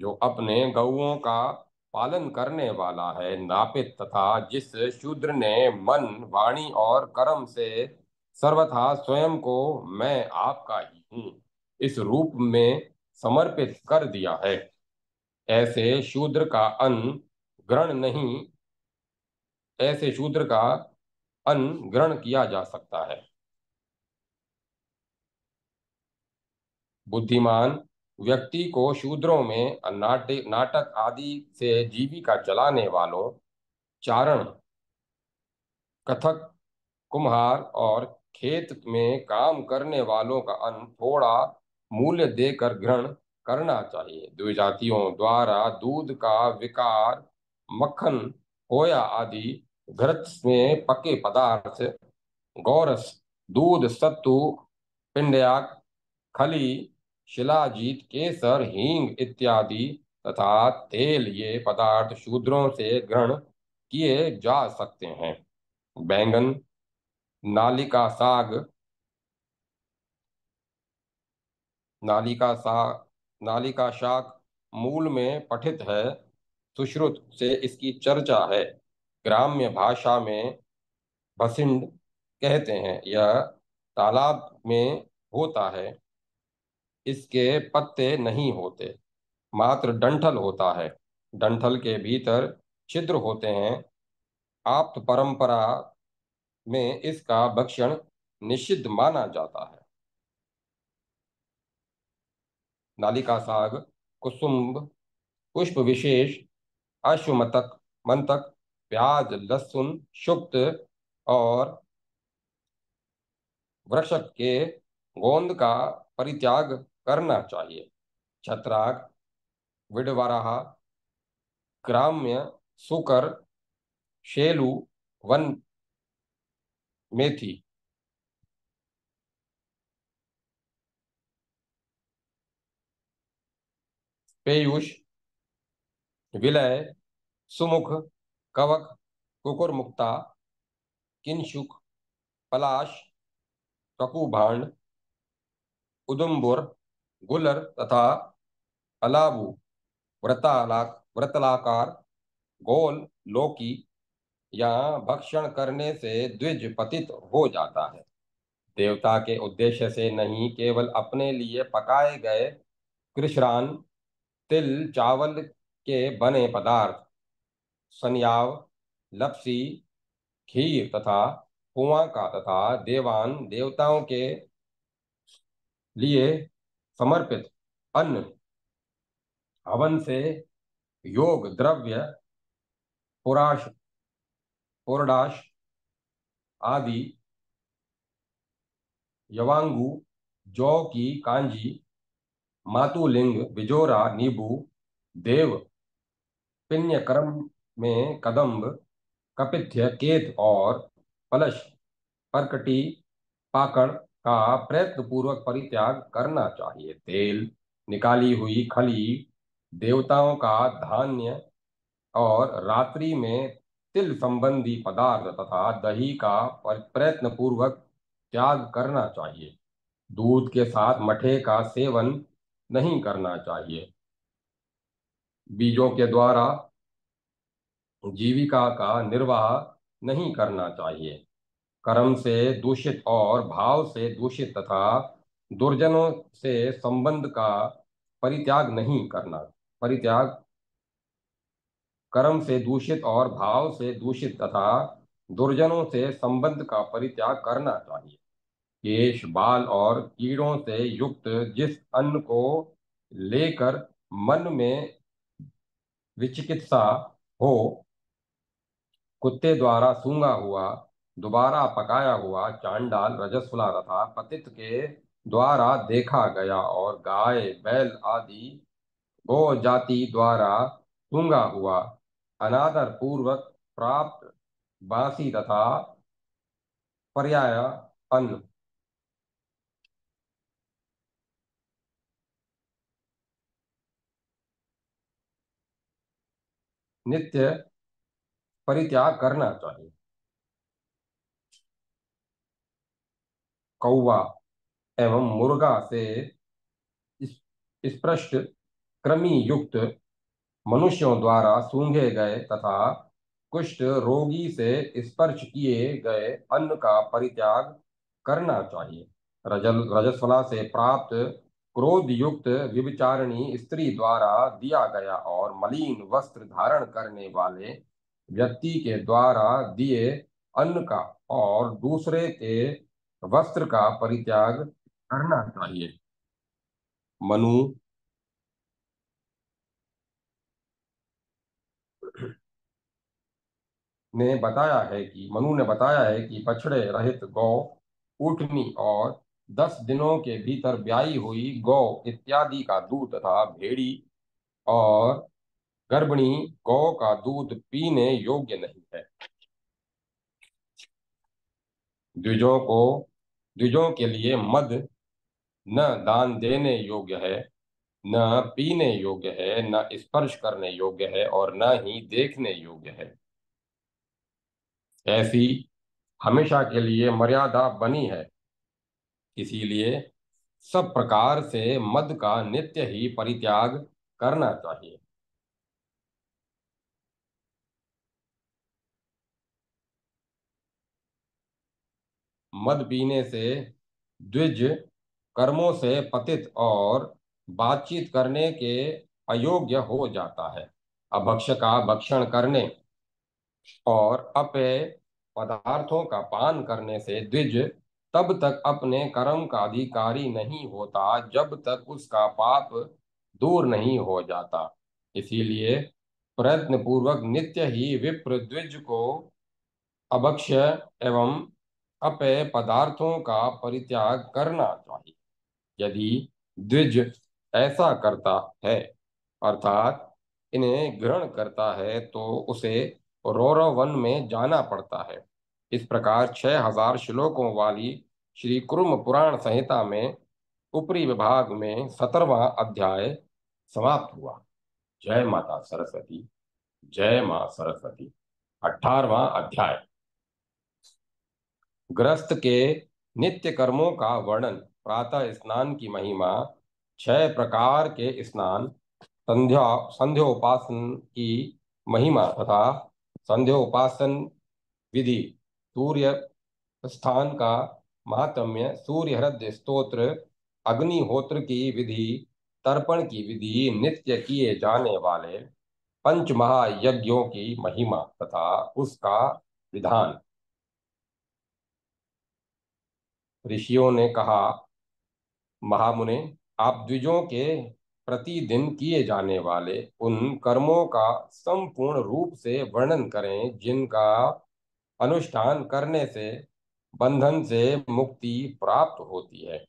जो अपने गौओं का पालन करने वाला है, नापित तथा जिस शूद्र ने मन वाणी और कर्म से सर्वथा स्वयं को मैं आपका ही हूँ इस रूप में समर्पित कर दिया है, ऐसे शूद्र का अन्न ग्रहण नहीं ऐसे शूद्र का अन्न ग्रहण किया जा सकता है। बुद्धिमान व्यक्ति को शूद्रों में नाटक आदि से जीविका चलाने वालों, चारण, कथक, कुम्हार और खेत में काम करने वालों का अन्न थोड़ा मूल्य देकर ग्रहण करना चाहिए। द्विजातियों द्वारा दूध का विकार, मक्खन, खोया आदि घृत में पके पदार्थ, गौरस, दूध, सत्तू, पिंडयाक, खली, शिलाजीत, केसर, हींग इत्यादि तथा तेल, ये पदार्थ शूद्रों से ग्रहण किए जा सकते हैं। बैंगन, नालिका साग, नालिका साग नालिका शाक मूल में पठित है, सुश्रुत से इसकी चर्चा है। ग्राम्य भाषा में भसिंड कहते हैं। यह तालाब में होता है। इसके पत्ते नहीं होते, मात्र डंठल होता है। डंठल के भीतर छिद्र होते हैं। आप्त परंपरा में इसका भक्षण निषिद्ध माना जाता है। नालिका साग, कुसुम्ब, पुष्प विशेष, अश्वमतक, मंतक, प्याज, लहसुन, शुक्त और वृक्षक के गोंद का परित्याग करना चाहिए। छत्राक, विडवराहा, ग्राम्य सुकर, शेलू, वन मेथी, पेयूष, विलय, सुमुख, कवक, कुकुरमुक्ता, किंशुक, पलाश, ककूभांड, उदुम्बुर, गुलर तथा अलाबू, व्रतलाकार, गोल, लौकी या भक्षण करने से द्विज पतित हो जाता है। देवता के उद्देश्य से नहीं, केवल अपने लिए पकाए गए कृष्णान, तिल चावल के बने पदार्थ, सन्याव, लपसी, खीर तथा कुआं का तथा देवान देवताओं के लिए समर्पित अन्न, हवन से योग द्रव्य, पुराश, पुरडाश आदि, यवांगू, जौ की कांजी, मातुलिंग, बिजोरा, नींबू, देव, पिण्यकर्म में कदम्ब, कपित्थ, केत और पलश, परकटी, पाकड़ का प्रयत्न पूर्वक परित्याग करना चाहिए। तेल, निकाली हुई खली, देवताओं का धान्य और रात्रि में तिल संबंधी पदार्थ तथा दही का प्रयत्न पूर्वक त्याग करना चाहिए। दूध के साथ मठे का सेवन नहीं करना चाहिए। बीजों के द्वारा जीविका का निर्वाह नहीं करना चाहिए। कर्म से दूषित और भाव से दूषित तथा दुर्जनों से संबंध का परित्याग नहीं करना परित्याग कर्म से दूषित और भाव से दूषित तथा दुर्जनों से संबंध का परित्याग करना चाहिए। केश, बाल और कीड़ों से युक्त जिस अन्न को लेकर मन में विचिकित्सा हो, कुत्ते द्वारा सूंघा हुआ, दोबारा पकाया हुआ, चांडाल, रजस्वला तथा पतित के द्वारा देखा गया और गाय, बैल आदि गो जाति द्वारा सूंघा हुआ, अनादर पूर्वक प्राप्त बासी तथा पर्याय अन्न, नित्य परित्याग करना चाहिए। कौवा एवं मुर्गा से स्पृष्ट कृमि युक्त मनुष्यों द्वारा सूंघे गए तथा कुष्ठ रोगी से स्पर्श किए गए अन्न का परित्याग करना चाहिए। रजस्वला से प्राप्त क्रोध युक्त व्यभिचारिणी स्त्री द्वारा दिया गया और मलिन वस्त्र धारण करने वाले व्यक्ति के द्वारा दिए अन्न का और दूसरे के वस्त्र का परित्याग करना चाहिए। मनु मनु ने बताया है कि बछड़े रहित गौ, ऊँटनी और 10 दिनों के भीतर ब्याई हुई गौ इत्यादि का दूध तथा भेड़ी और गर्भिणी गौ का दूध पीने योग्य नहीं है। द्विजों को द्विजों के लिए मद न दान देने योग्य है, न पीने योग्य है, न स्पर्श करने योग्य है और न ही देखने योग्य है। ऐसी हमेशा के लिए मर्यादा बनी है। इसीलिए सब प्रकार से मद का नित्य ही परित्याग करना चाहिए। मद पीने से द्विज कर्मों से पतित और बातचीत करने के अयोग्य हो जाता है। अभक्ष का भक्षण करने और अपेय पदार्थों का पान करने से द्विज तब तक अपने कर्म का अधिकारी नहीं होता जब तक उसका पाप दूर नहीं हो जाता। इसीलिए प्रयत्न पूर्वक नित्य ही विप्र द्विज को अभक्ष्य एवं अपेय पदार्थों का परित्याग करना चाहिए। यदि द्विज ऐसा करता है अर्थात इन्हें ग्रहण करता है तो उसे रौरव वन में जाना पड़ता है। इस प्रकार 6000 श्लोकों वाली श्री कुर्म पुराण संहिता में ऊपरी विभाग में 17वां अध्याय समाप्त हुआ। जय माता सरस्वती। जय मां सरस्वती। 18वां अध्याय गृहस्थ के नित्य कर्मों का वर्णन। प्रातः स्नान की महिमा। 6 प्रकार के स्नान। संध्या संध्योपासन की महिमा तथा संध्योपासन विधि। सूर्य स्थान का महात्म्य। सूर्य हृदय स्तोत्र। अग्निहोत्र की विधि। तर्पण की विधि। नित्य किए जाने वाले पंच महायज्ञों की महिमा तथा उसका विधान। ऋषियों ने कहा, महामुने, आप द्विजों के प्रतिदिन किए जाने वाले उन कर्मों का संपूर्ण रूप से वर्णन करें जिनका अनुष्ठान करने से बंधन से मुक्ति प्राप्त होती है।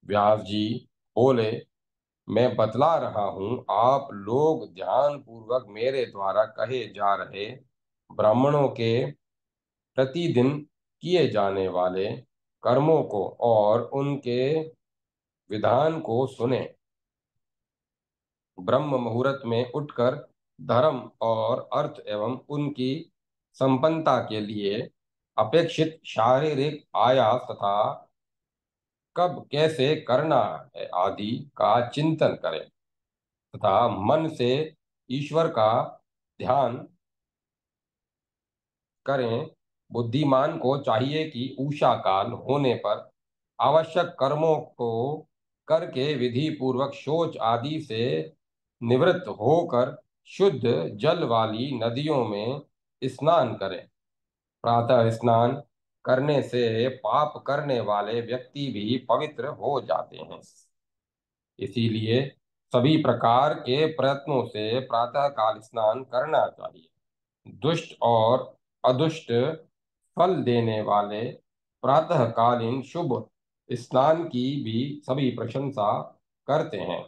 व्यास जी बोले, मैं बतला रहा हूँ, आप लोग ध्यान पूर्वक मेरे द्वारा कहे जा रहे ब्राह्मणों के प्रतिदिन किए जाने वाले कर्मों को और उनके विधान को सुने। ब्रह्म मुहूर्त में उठकर धर्म और अर्थ एवं उनकी संपन्नता के लिए अपेक्षित शारीरिक आयास तथा कब कैसे करना है आदि का चिंतन करें तथा मन से ईश्वर का ध्यान करें। बुद्धिमान को चाहिए कि उषा काल होने पर आवश्यक कर्मों को करके विधि पूर्वक शौच आदि से निवृत्त होकर शुद्ध जल वाली नदियों में स्नान करें। प्रातः स्नान करने से पाप करने वाले व्यक्ति भी पवित्र हो जाते हैं। इसीलिए सभी प्रकार के प्रयत्नों से प्रातः काल स्नान करना चाहिए। दुष्ट और अदुष्ट फल देने वाले प्रातःकालीन शुभ स्नान की भी सभी प्रशंसा करते हैं।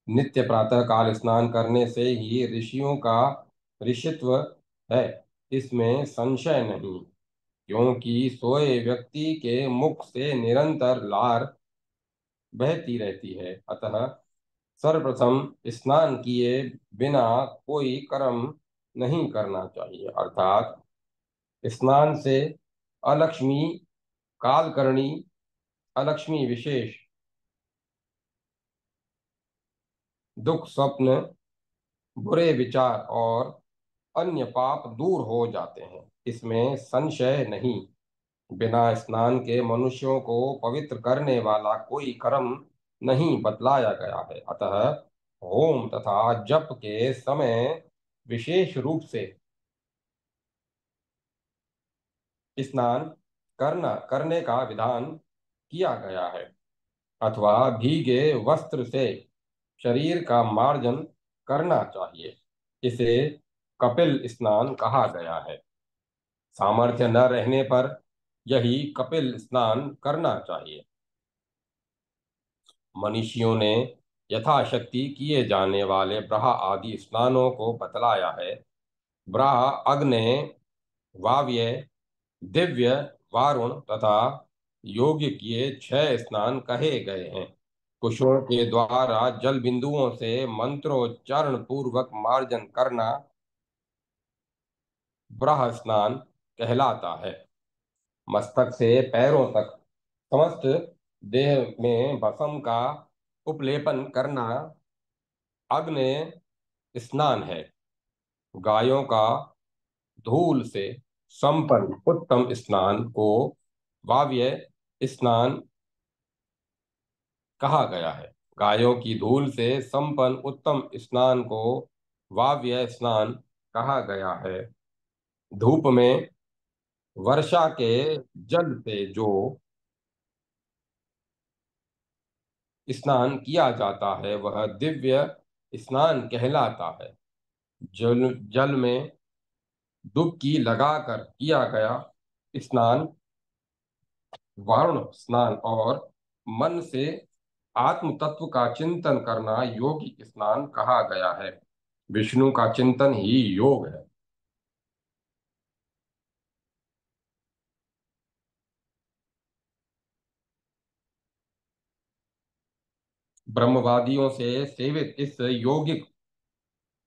नित्य प्रातः काल स्नान करने से ही ऋषियों का ऋषित्व है, इसमें संशय नहीं। क्योंकि सोए व्यक्ति के मुख से निरंतर लार बहती रहती है, अतः सर्वप्रथम स्नान किए बिना कोई कर्म नहीं करना चाहिए, अर्थात स्नान से अलक्ष्मी, कालकर्णी, अलक्ष्मी विशेष, दुख, स्वप्न, बुरे विचार और अन्य पाप दूर हो जाते हैं, इसमें संशय नहीं। बिना स्नान के मनुष्यों को पवित्र करने वाला कोई कर्म नहीं बतलाया गया है। अतः होम तथा जप के समय विशेष रूप से स्नान करने का विधान किया गया है, अथवा भीगे वस्त्र से शरीर का मार्जन करना चाहिए। इसे कपिल स्नान कहा गया है। सामर्थ्य न रहने पर यही कपिल स्नान करना चाहिए। मनीषियों ने यथाशक्ति किए जाने वाले ब्रह्म आदि स्नानों को बतलाया है। ब्रह्म, अग्नि, वाव्य, दिव्य, वारुण तथा योग्य किए 6 स्नान कहे गए हैं। कुशों के द्वारा जल बिंदुओं से मंत्रोच्चारण पूर्वक मार्जन करना ब्रह्म स्नान कहलाता है। मस्तक से पैरों तक समस्त देह में भस्म का उपलेपन करना अग्नि स्नान है। गायों का धूल से संपन्न उत्तम स्नान को वाव्य स्नान कहा गया है। गायों की धूल से संपन्न उत्तम स्नान को वाव्य स्नान कहा गया है। धूप में वर्षा के जल से जो स्नान किया जाता है वह दिव्य स्नान कहलाता है। जल जल में डुबकी लगाकर किया गया स्नान वरुण स्नान और मन से आत्म तत्व का चिंतन करना योगिक स्नान कहा गया है। विष्णु का चिंतन ही योग है। ब्रह्मवादियों से सेवित इस योगिक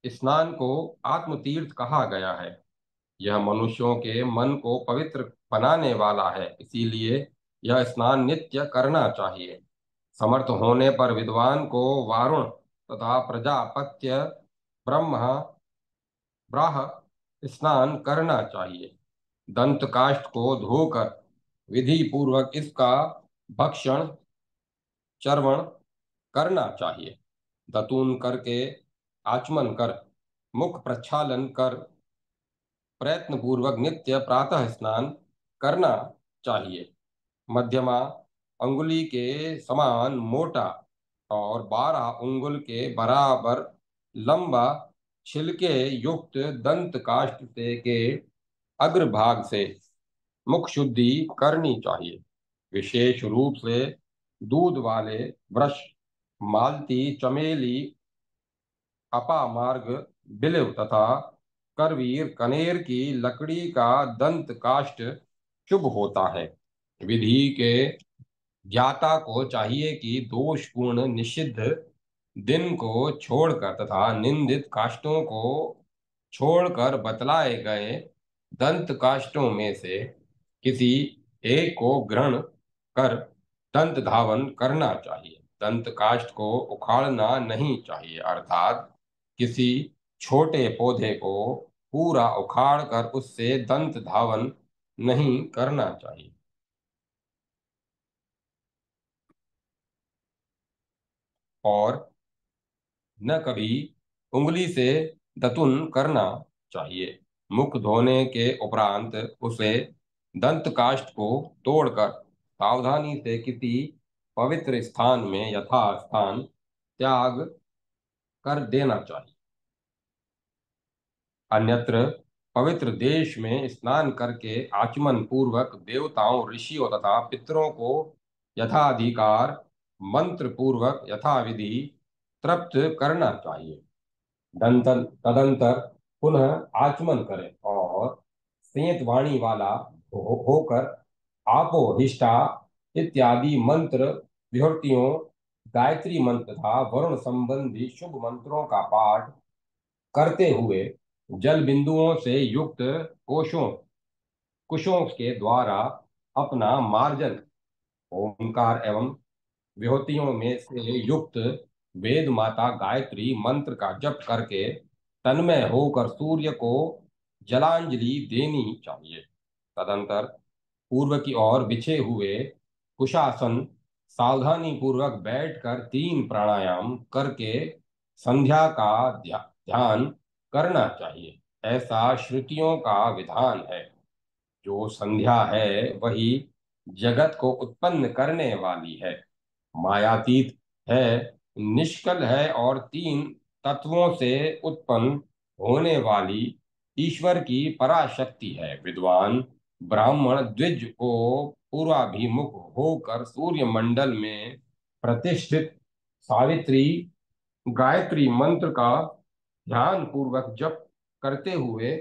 स्नान को आत्म तीर्थ कहा गया है। यह मनुष्यों के मन को पवित्र बनाने वाला है, इसीलिए यह स्नान नित्य करना चाहिए। समर्थ होने पर विद्वान को वारुण तथा प्रजापत्य ब्रह्म ब्राह स्नान करना चाहिए। दंत काष्ठ को धोकर विधि पूर्वक इसका भक्षण चर्वण करना चाहिए। दतून करके आचमन कर मुख प्रक्षालन कर प्रयत्न पूर्वक नित्य प्रातः स्नान करना चाहिए। मध्यमा अंगुली के समान मोटा और 12 अंगुल के बराबर लंबा छिलके युक्त दंत काष्ठ से के अग्रभाग से मुख शुद्धि करनी चाहिए। विशेष रूप से दूध वाले ब्रश, मालती, चमेली, अपामार्ग, बिल्व तथा करवीर कनेर की लकड़ी का दंत काष्ठ शुभ होता है। विधि के ज्ञाता को चाहिए कि दोषपूर्ण निषिद्ध दिन को छोड़कर तथा निंदित काष्ठों को छोड़कर बतलाए गए दंत काष्ठों में से किसी एक को ग्रहण कर दंत धावन करना चाहिए। दंत काष्ठ को उखाड़ना नहीं चाहिए, अर्थात किसी छोटे पौधे को पूरा उखाड़ कर उससे दंत धावन नहीं करना चाहिए। और न कभी उंगली से दतुन करना चाहिए। मुख धोने के उपरांत उसे दंत काष्ठ को तोड़कर सावधानी से किसी पवित्र स्थान में यथास्थान त्याग कर देना चाहिए। अन्यत्र पवित्र देश में स्नान करके आचमन पूर्वक देवताओं, ऋषियों तथा पितरों को यथाधिकार मंत्र पूर्वक यथाविधि तृप्त करना चाहिए। तदंतर पुनः आचमन करें और संयत वाणी वाला होकर आपो हिष्ठा इत्यादि मंत्र विभूतियों गायत्री मंत्र तथा वरुण संबंधी शुभ मंत्रों का पाठ करते हुए जल बिंदुओं से युक्त कोशों कुशों के द्वारा अपना मार्जन ओंकार एवं विभूतियों में से युक्त वेद माता गायत्री मंत्र का जप करके तन्मय होकर सूर्य को जलांजलि देनी चाहिए। तदंतर पूर्व की ओर बिछे हुए कुशासन सावधानी पूर्वक बैठकर 3 प्राणायाम करके संध्या का ध्यान करना चाहिए। ऐसा श्रुतियों का विधान है। जो संध्या है वही जगत को उत्पन्न करने वाली है, मायातीत है, निष्कल है और 3 तत्वों से उत्पन्न होने वाली ईश्वर की पराशक्ति है। विद्वान ब्राह्मण द्विज को पूर्वाभिमुख होकर सूर्य मंडल में प्रतिष्ठित सावित्री गायत्री मंत्र का ध्यान पूर्वक जप करते हुए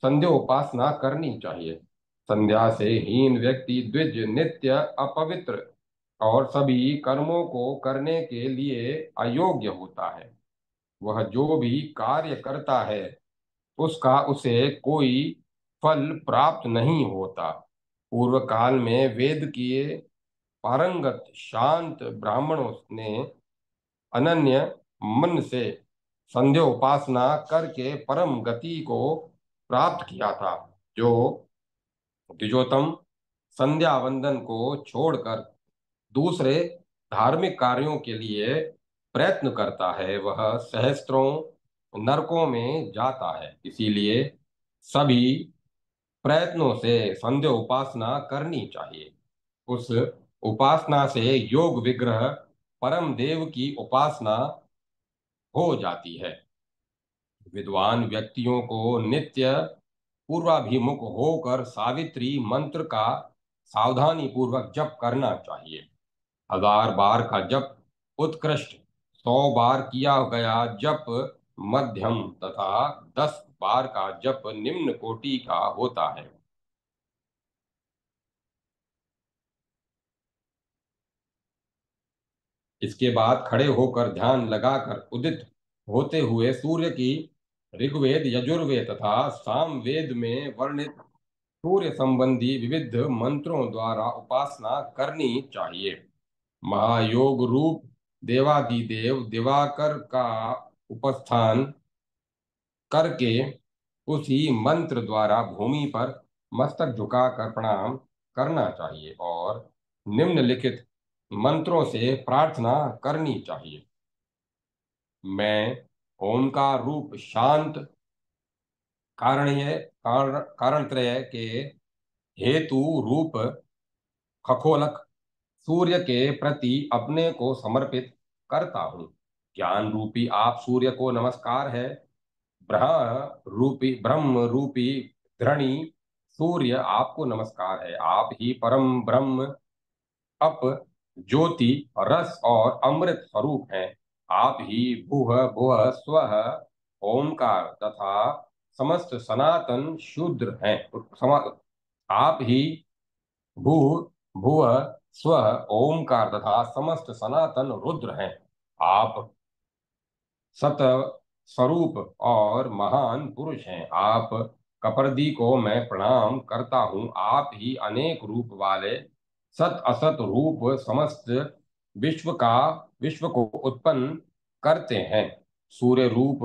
संध्या उपासना करनी चाहिए। संध्या से हीन व्यक्ति द्विज नित्य अपवित्र और सभी कर्मों को करने के लिए अयोग्य होता है। वह जो भी कार्य करता है उसका उसे कोई फल प्राप्त नहीं होता। पूर्व काल में वेद किए पारंगत शांत ब्राह्मणों ने अनन्य मन से संध्या उपासना करके परम गति को प्राप्त किया था। जो द्विजोतम संध्या वंदन को छोड़कर दूसरे धार्मिक कार्यों के लिए प्रयत्न करता है वह सहस्त्रों नरकों में जाता है। इसीलिए सभी प्रयत्नों से संध्या उपासना करनी चाहिए। उस उपासना से योग विग्रह परम देव की उपासना हो जाती है। विद्वान व्यक्तियों को नित्य पूर्वाभिमुख होकर सावित्री मंत्र का सावधानी पूर्वक जप करना चाहिए। 1000 बार का जप उत्कृष्ट, 100 बार किया गया जप मध्यम तथा 10 बार का जप निम्न कोटि का होता है। इसके बाद खड़े होकर ध्यान लगाकर उदित होते हुए सूर्य की ऋग्वेद यजुर्वेद तथा सामवेद में वर्णित सूर्य संबंधी विविध मंत्रों द्वारा उपासना करनी चाहिए। महायोग रूप देवादिदेव दिवाकर का उपस्थान करके उसी मंत्र द्वारा भूमि पर मस्तक झुकाकर प्रणाम करना चाहिए और निम्नलिखित मंत्रों से प्रार्थना करनी चाहिए। मैं ओंकार रूप शांत कारण त्रय के हेतु रूप खगोलक सूर्य के प्रति अपने को समर्पित करता हूँ। ज्ञान रूपी आप सूर्य को नमस्कार है। ब्रह्म रूपी धरणी सूर्य आपको नमस्कार है। आप ही परम ब्रह्म अप ज्योति रस और अमृत स्वरूप हैं। आप ही भूह भुवः स्वः ओंकार तथा समस्त सनातन शूद्र हैं। आप ही भूः भुवः स्वः ओंकार तथा समस्त सनातन रुद्र हैं। आप सत स्वरूप और महान पुरुष हैं। आप कपर्दी को मैं प्रणाम करता हूँ। आप ही अनेक रूप वाले सत असत रूप समस्त विश्व का विश्व को उत्पन्न करते हैं। सूर्य रूप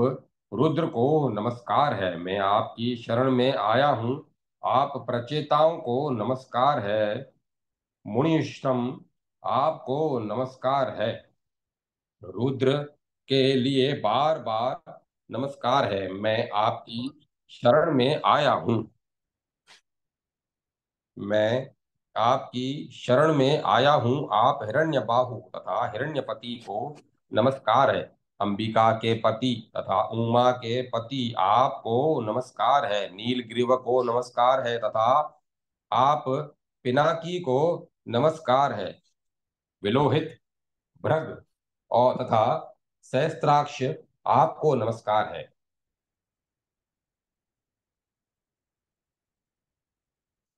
रुद्र को नमस्कार है। मैं आपकी शरण में आया हूँ। आप प्रचेताओं को नमस्कार है। मुनिष्ठम आपको नमस्कार है। रुद्र के लिए बार बार नमस्कार है। मैं आपकी शरण में आया हूँ। मैं आपकी शरण में आया हूँ। आप हिरण्यबाहु तथा हिरण्यपति को नमस्कार है। अंबिका के पति तथा उमा के पति आपको नमस्कार है। नीलग्रीव को नमस्कार है तथा आप पिनाकी को नमस्कार है। विलोहित भृग और तथा सहस्त्राक्ष आपको नमस्कार है।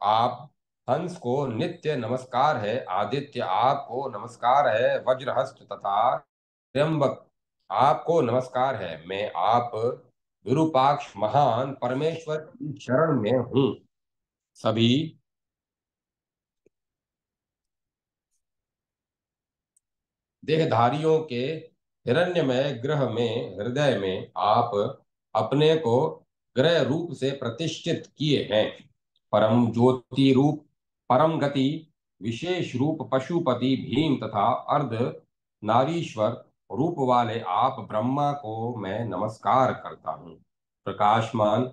आप हंस को नित्य नमस्कार है, आदित्य आपको नमस्कार है, वज्रहस्त तथा त्र्यंबक आपको नमस्कार है। मैं आप विरूपाक्ष महान परमेश्वर की शरण में हूँ। सभी देहधारियों के हिरण्यमय ग्रह में हृदय में आप अपने को ग्रह रूप से प्रतिष्ठित किए हैं। परम ज्योति रूप, परम गति, विशेष रूप पशुपति भीम तथा अर्ध नारीश्वर रूप वाले आप ब्रह्मा को मैं नमस्कार करता हूँ। प्रकाशमान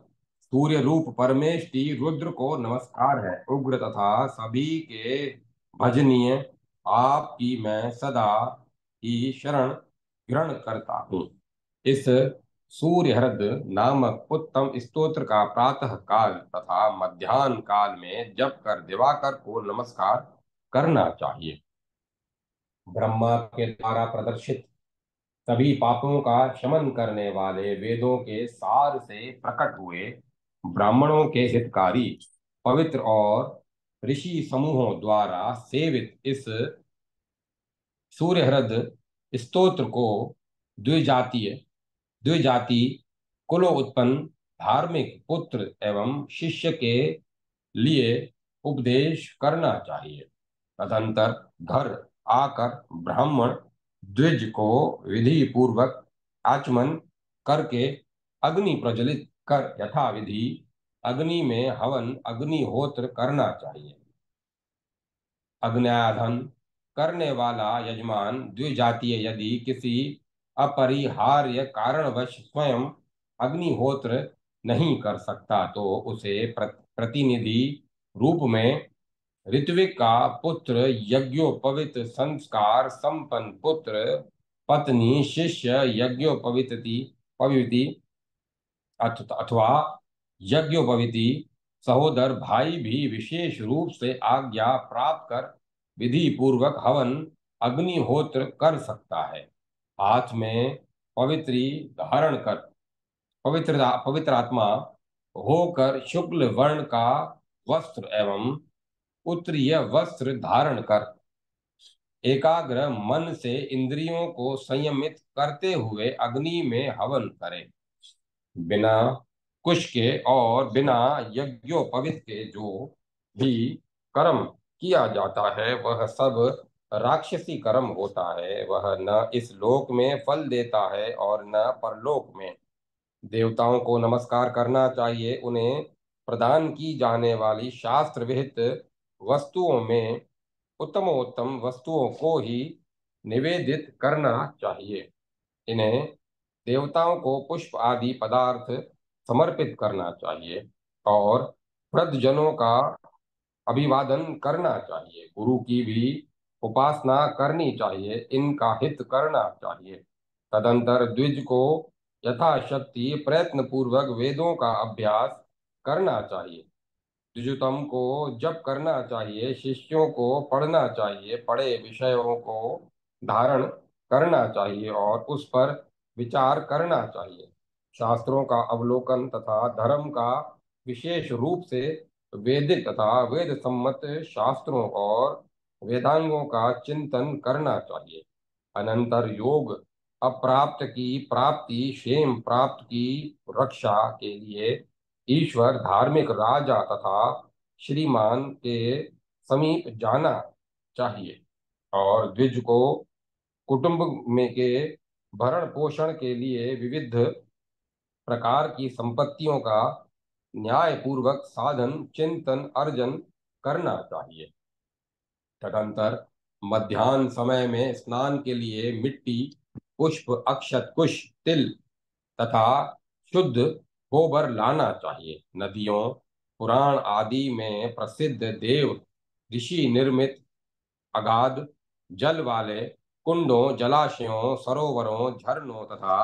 सूर्य रूप परमेष्टि रुद्र को नमस्कार है। उग्र तथा सभी के भजनीय आपकी मैं सदा की शरण ग्रहण करता हूँ। इस सूर्यहृद नामक उत्तम स्तोत्र का प्रातः काल तथा मध्याह्न काल में जप कर दिवाकर को नमस्कार करना चाहिए। ब्रह्मा के द्वारा प्रदर्शित सभी पापों का शमन करने वाले वेदों के सार से प्रकट हुए ब्राह्मणों के हितकारी पवित्र और ऋषि समूहों द्वारा सेवित इस सूर्यहृद स्तोत्र को द्विजातीय द्विजाति कुलों उत्पन्न धार्मिक पुत्र एवं शिष्य के लिए उपदेश करना चाहिए। तदंतर घर आकर ब्राह्मण द्विज को विधि पूर्वक आचमन करके अग्नि प्रज्वलित कर यथाविधि अग्नि में हवन अग्निहोत्र करना चाहिए। अग्न्याधन करने वाला यजमान द्विजातीय यदि किसी अपरिहार्य कारणवश स्वयं अग्निहोत्र नहीं कर सकता तो उसे प्रतिनिधि रूप में ऋत्विक का पुत्र यज्ञोपवीत संस्कार संपन्न पुत्र पत्नी शिष्य यज्ञोपवीति पविति अथवा यज्ञोपवीति सहोदर भाई भी विशेष रूप से आज्ञा प्राप्त कर विधि पूर्वक हवन अग्निहोत्र कर सकता है। हाथ में पवित्री धारण कर पवित्र आत्मा होकर शुक्ल वर्ण का वस्त्र एवं उत्तरीय वस्त्र धारण कर एकाग्र मन से इंद्रियों को संयमित करते हुए अग्नि में हवन करें। बिना कुश के और बिना यज्ञोपवीत के जो भी कर्म किया जाता है वह सब राक्षसी कर्म होता है। वह न इस लोक में फल देता है और न परलोक में। देवताओं को नमस्कार करना चाहिए। उन्हें प्रदान की जाने वाली शास्त्र विहित वस्तुओं में उत्तमोत्तम वस्तुओं को ही निवेदित करना चाहिए। इन्हें देवताओं को पुष्प आदि पदार्थ समर्पित करना चाहिए और वृद्धजनों का अभिवादन करना चाहिए। गुरु की भी उपासना करनी चाहिए, इनका हित करना चाहिए। तदंतर द्विज को यथाशक्ति प्रयत्न पूर्वक वेदों का अभ्यास करना चाहिए। द्विजुतम को जप करना चाहिए, शिष्यों को पढ़ना चाहिए, पढ़े विषयों को धारण करना चाहिए और उस पर विचार करना चाहिए। शास्त्रों का अवलोकन तथा धर्म का विशेष रूप से वैदिक तथा वेद सम्मत शास्त्रों और वेदांगों का चिंतन करना चाहिए। अनंतर योग अप्राप्त की प्राप्ति क्षेम प्राप्त की रक्षा के लिए ईश्वर धार्मिक राजा तथा श्रीमान के समीप जाना चाहिए और द्विज को कुटुंब में के भरण पोषण के लिए विविध प्रकार की संपत्तियों का न्याय पूर्वक साधन चिंतन अर्जन करना चाहिए। तदंतर मध्याह्न समय में स्नान के लिए मिट्टी पुष्प अक्षत कुश तिल तथा शुद्ध गोबर लाना चाहिए। नदियों पुराण आदि में प्रसिद्ध देव ऋषि निर्मित अगाध जल वाले कुंडों जलाशयों सरोवरों झरनों तथा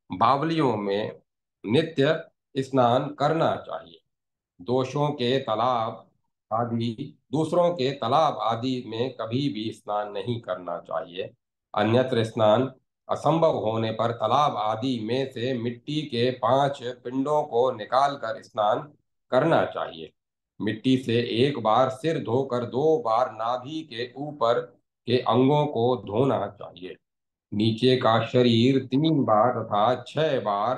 बावलियों में नित्य स्नान करना चाहिए। दोषों के तालाब आदि दूसरों के तालाब आदि में कभी भी स्नान नहीं करना चाहिए। अन्यत्र स्नान असंभव होने पर तालाब आदि में से मिट्टी के 5 पिंडों को निकालकर स्नान करना चाहिए। मिट्टी से एक बार सिर धोकर 2 बार नाभि के ऊपर के अंगों को धोना चाहिए। नीचे का शरीर 3 बार तथा 6 बार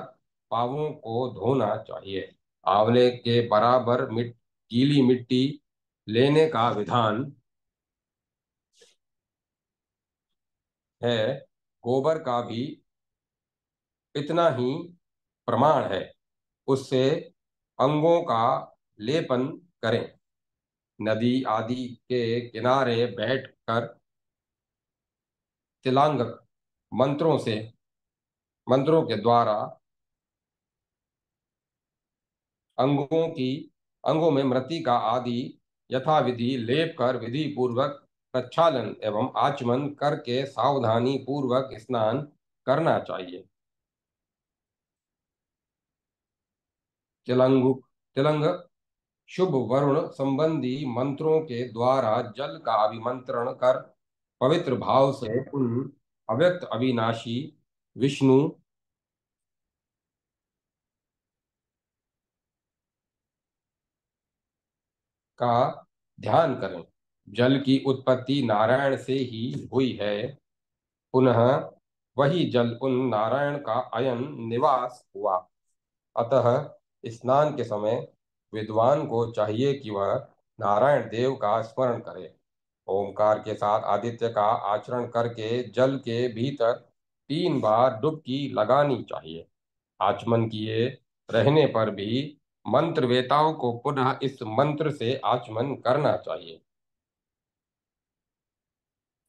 पांवों को धोना चाहिए। आंवले के बराबर गीली मिट्टी लेने का विधान है। गोबर का भी इतना ही प्रमाण है। उससे अंगों का लेपन करें। नदी आदि के किनारे बैठकर तिलांगक मंत्रों के द्वारा अंगों की अंगों में मृतिका आदि यथाविधि लेप कर विधि पूर्वक प्रक्षालन एवं आचमन करके सावधानी पूर्वक स्नान करना चाहिए। तिलंगु तिलंग शुभ वरुण संबंधी मंत्रों के द्वारा जल का अभिमंत्रण कर पवित्र भाव से उन अव्यक्त अविनाशी विष्णु का ध्यान करें। जल की उत्पत्ति नारायण से ही हुई है। पुनः वही जल उन नारायण का अयन निवास हुआ। अतः स्नान के समय विद्वान को चाहिए कि वह नारायण देव का स्मरण करे। ओमकार के साथ आदित्य का आचरण करके जल के भीतर 3 बार डुबकी लगानी चाहिए। आचमन किए रहने पर भी मंत्र वेताओं को पुनः इस मंत्र से आचमन करना चाहिए।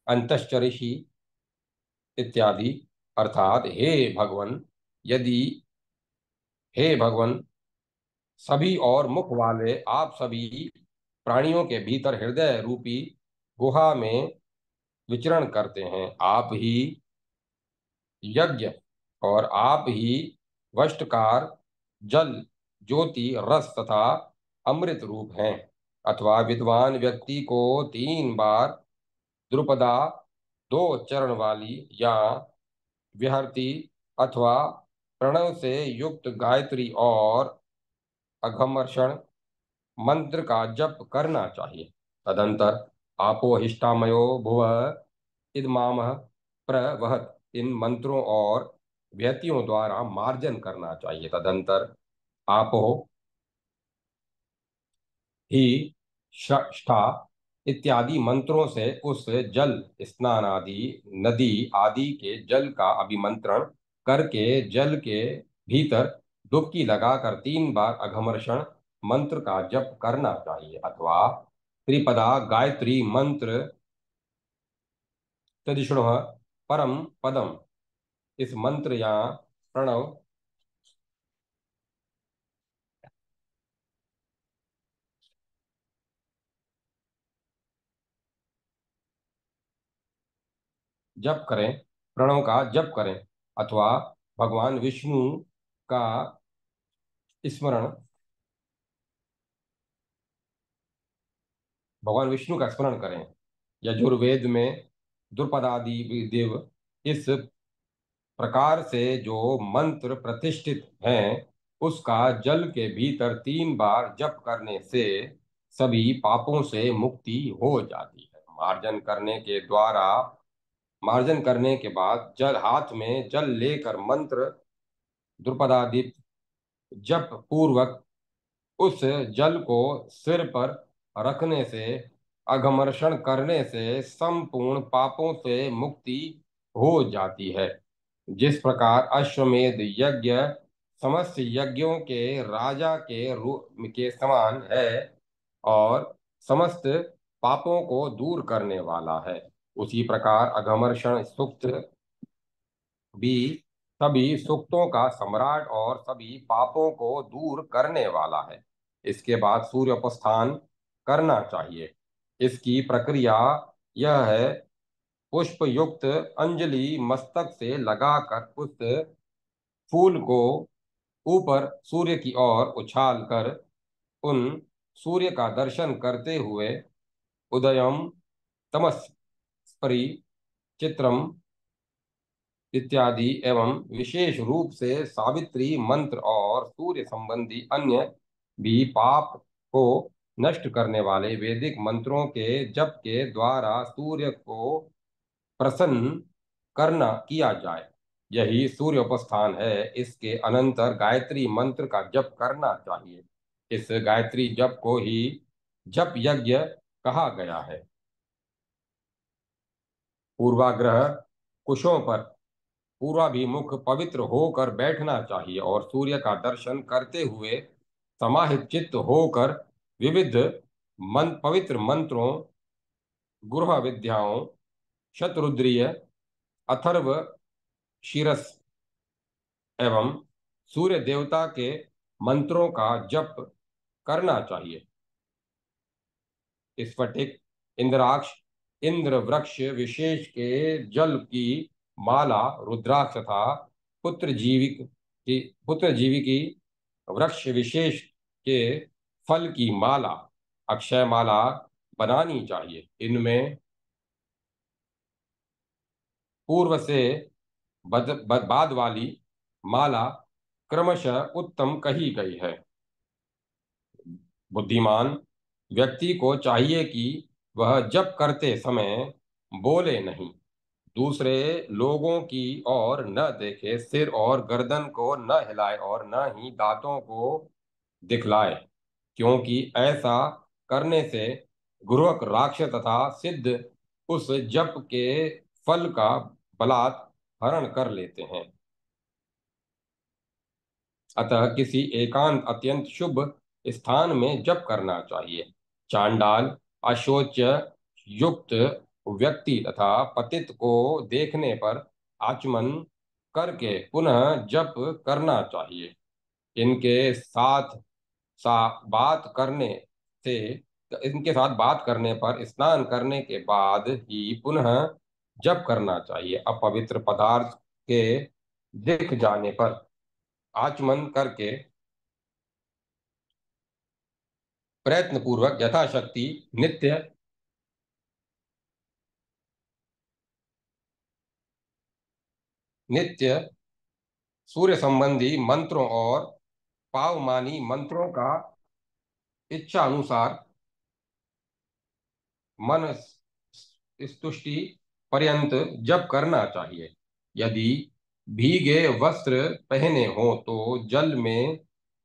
अंतश्चरिषि इत्यादि अर्थात यदि हे भगवन सभी और मुख वाले आप सभी प्राणियों के भीतर हृदय रूपी गुहा में विचरण करते हैं। आप ही यज्ञ और आप ही वष्टकार जल ज्योति रस तथा अमृत रूप हैं। अथवा विद्वान व्यक्ति को 3 बार द्रुपदा 2 चरण वाली या विहरती अथवा प्रणव से युक्त गायत्री और अघमर्षण मंत्र का जप करना चाहिए। तदंतर आपो हिष्ठामयो भुव इदमामह प्रवहत इन मंत्रों और व्यक्तियों द्वारा मार्जन करना चाहिए। तदंतर आपो ही ष्ठा इत्यादि मंत्रों से उस जल स्नान आदि नदी आदि के जल का अभिमंत्रण करके जल के भीतर डुबकी लगाकर 3 बार अघमर्षण मंत्र का जप करना चाहिए। अथवा त्रिपदा गायत्री मंत्र तदिष्णु परम पदम इस मंत्र या प्रणव जप करें प्रणव का जप करें। अथवा भगवान विष्णु का स्मरण भगवान विष्णु का स्मरण करें। यजुर्वेद में द्रुपदादि देव इस प्रकार से जो मंत्र प्रतिष्ठित हैं उसका जल के भीतर 3 बार जप करने से सभी पापों से मुक्ति हो जाती है। मार्जन करने के बाद जल हाथ में जल लेकर मंत्र द्रुपदादि जप पूर्वक उस जल को सिर पर रखने से अघमर्षण करने से संपूर्ण पापों से मुक्ति हो जाती है। जिस प्रकार अश्वमेध यज्ञ समस्त यज्ञों के राजा के रूप के समान है और समस्त पापों को दूर करने वाला है, उसी प्रकार अघमर्षण सूक्त भी सभी सुक्तों का सम्राट और सभी पापों को दूर करने वाला है। इसके बाद सूर्योपस्थान करना चाहिए। इसकी प्रक्रिया यह है। पुष्प युक्त अंजलि मस्तक से लगाकर उस फूल को ऊपर सूर्य की ओर उछाल कर उन सूर्य का दर्शन करते हुए उदयम तमस परि चित्रम इत्यादि एवं विशेष रूप से सावित्री मंत्र और सूर्य संबंधी अन्य भी पाप को नष्ट करने वाले वैदिक मंत्रों के जप के द्वारा सूर्य को प्रसन्न करना किया जाए। यही सूर्य उपस्थान है। इसके अनंतर गायत्री मंत्र का जप करना चाहिए। इस गायत्री जप को ही जप यज्ञ कहा गया है। पूर्वाग्रह कुशों पर पूर्वाभिमुख पवित्र होकर बैठना चाहिए और सूर्य का दर्शन करते हुए समाहित चित्त होकर विविध पवित्र मंत्रों, गृह विद्याओं, शतरुद्रीय, अथर्व शीरस एवं सूर्य देवता के मंत्रों का जप करना चाहिए। स्फटिक, इंद्राक्ष, इंद्र वृक्ष विशेष के जल की माला, रुद्राक्ष तथा पुत्रजीविक की पुत्रजीविकी वृक्ष विशेष के फल की माला, अक्षय माला बनानी चाहिए। इनमें पूर्व से बाद वाली माला क्रमशः उत्तम कही गई है। बुद्धिमान व्यक्ति को चाहिए कि वह जप करते समय बोले नहीं, दूसरे लोगों की ओर न देखे, सिर और गर्दन को न हिलाए और न ही दांतों को दिखलाए, क्योंकि ऐसा करने से गुरुक राक्षस तथा सिद्ध उस जप के फल का बलात् हरण कर लेते हैं। अतः किसी एकांत अत्यंत शुभ स्थान में जप करना चाहिए। चांडाल, अशोच युक्त व्यक्ति तथा पतित को देखने पर आचमन करके पुनः जप करना चाहिए। इनके साथ बात करने से इनके साथ बात करने पर स्नान करने के बाद ही पुनः जप करना चाहिए। अपवित्र पदार्थ के दिख जाने पर आचमन करके प्रयत्न पूर्वक यथाशक्ति नित्य नित्य सूर्य संबंधी मंत्रों और पावमानी मंत्रों का इच्छा अनुसार मन स्तुष्टि पर्यंत जप करना चाहिए। यदि भीगे वस्त्र पहने हो तो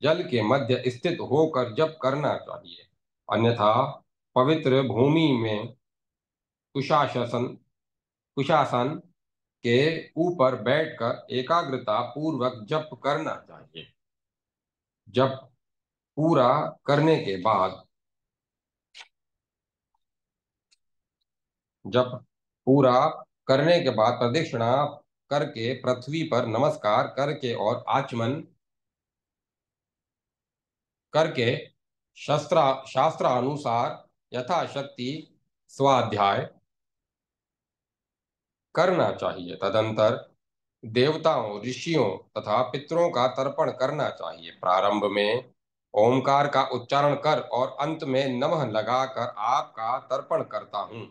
जल के मध्य स्थित होकर जप करना चाहिए। अन्यथा पवित्र भूमि में कुशासन कुशासन के ऊपर बैठकर एकाग्रता पूर्वक जप करना चाहिए। जप पूरा करने के बाद जप पूरा करने के बाद प्रदक्षिणा करके पृथ्वी पर नमस्कार करके और आचमन करके शास्त्रानुसार यथाशक्ति स्वाध्याय करना चाहिए। तदंतर देवताओं, ऋषियों तथा पितरों का तर्पण करना चाहिए। प्रारंभ में ओमकार का उच्चारण कर और अंत में नमः लगाकर आपका तर्पण करता हूँ,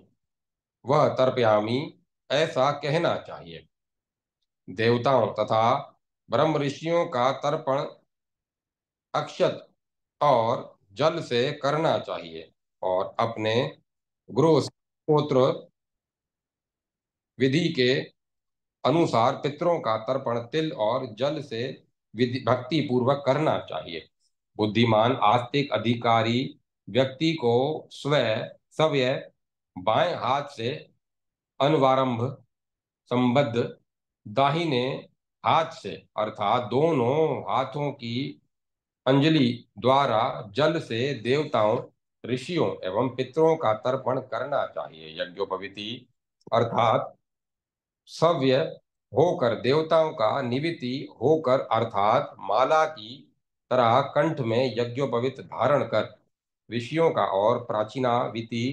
वह तर्पयामी ऐसा कहना चाहिए। देवताओं तथा ब्रह्म ऋषियों का तर्पण अक्षत और जल से करना चाहिए और अपने गृह स्त्रोत्र विधि के अनुसार पितरों का तर्पण तिल और जल से विधि भक्ति पूर्वक करना चाहिए। बुद्धिमान आस्तिक अधिकारी व्यक्ति को स्वयं बाएं हाथ से अनुवारंभ संबद्ध दाहिने हाथ से अर्थात दोनों हाथों की अंजलि द्वारा जल से देवताओं, ऋषियों एवं पितरों का तर्पण करना चाहिए। यज्ञोपवीति अर्थात सव्य होकर देवताओं का निवृत्ति होकर अर्थात माला की तरह कंठ में यज्ञोपवीत धारण कर ऋषियों का और प्राचीनाविति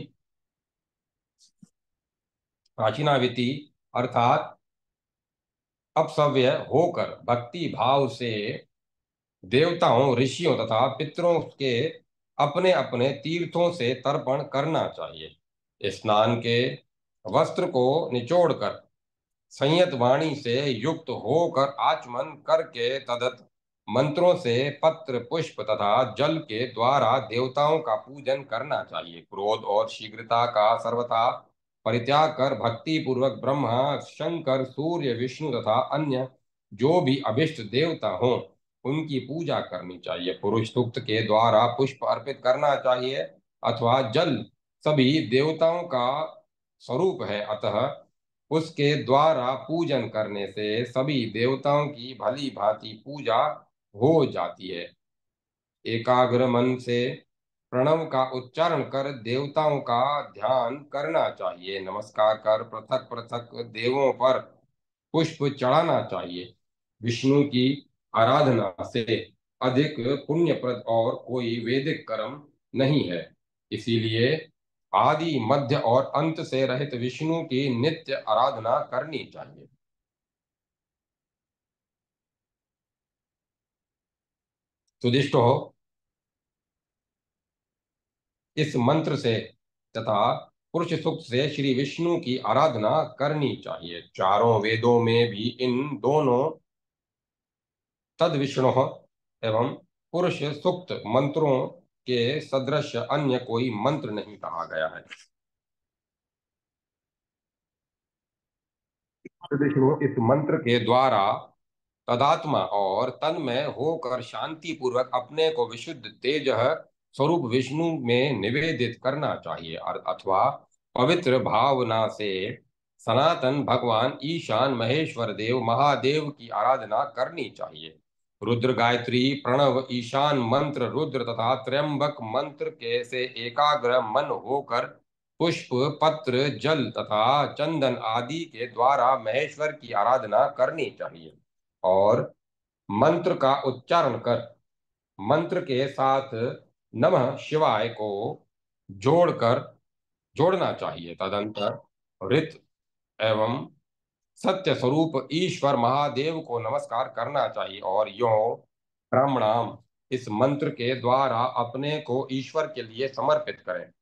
अर्थात अपसव्य होकर भक्ति भाव से देवताओं, ऋषियों तथा पितरों के अपने अपने तीर्थों से तर्पण करना चाहिए। स्नान के वस्त्र को निचोड़कर संयत वाणी से युक्त होकर आचमन करके मंत्रों से पत्र पुष्प तथा जल के द्वारा देवताओं का पूजन करना चाहिए। क्रोध और शीघ्रता का सर्वथा परित्याग कर भक्ति पूर्वक ब्रह्मा, शंकर, सूर्य, विष्णु तथा अन्य जो भी अभिष्ट देवता हों उनकी पूजा करनी चाहिए। पुरुष सूक्त के द्वारा पुष्प अर्पित करना चाहिए अथवा जल सभी देवताओं का स्वरूप है, अतः उसके द्वारा पूजन करने से सभी देवताओं की भली भांति पूजा हो जाती है। एकाग्र मन से प्रणव का उच्चारण कर देवताओं का ध्यान करना चाहिए। नमस्कार कर पृथक पृथक देवों पर पुष्प चढ़ाना चाहिए। विष्णु की आराधना से अधिक पुण्यप्रद और कोई वैदिक कर्म नहीं है। इसीलिए आदि मध्य और अंत से रहित विष्णु की नित्य आराधना करनी चाहिए। सुदिष्ट हो, इस मंत्र से तथा पुरुष सूक्त से श्री विष्णु की आराधना करनी चाहिए। चारों वेदों में भी इन दोनों तद विष्णु एवं पुरुष सूक्त मंत्रों के सदृश अन्य कोई मंत्र नहीं कहा गया है। विष्णु इस मंत्र के द्वारा तदात्मा और तन्मय होकर शांति पूर्वक अपने को विशुद्ध तेज स्वरूप विष्णु में निवेदित करना चाहिए और अथवा पवित्र भावना से सनातन भगवान ईशान महेश्वर देव महादेव की आराधना करनी चाहिए। रुद्र, गायत्री, प्रणव, ईशान मंत्र, रुद्र तथा त्र्यंबक मंत्र के से एकाग्र मन होकर पुष्प, पत्र, जल तथा चंदन आदि के द्वारा महेश्वर की आराधना करनी चाहिए और मंत्र का उच्चारण कर मंत्र के साथ नमः शिवाय को जोड़कर जोड़ना चाहिए। तदंतर ऋत एवं सत्य स्वरूप ईश्वर महादेव को नमस्कार करना चाहिए और यो ब्राह्मणाम इस मंत्र के द्वारा अपने को ईश्वर के लिए समर्पित करें।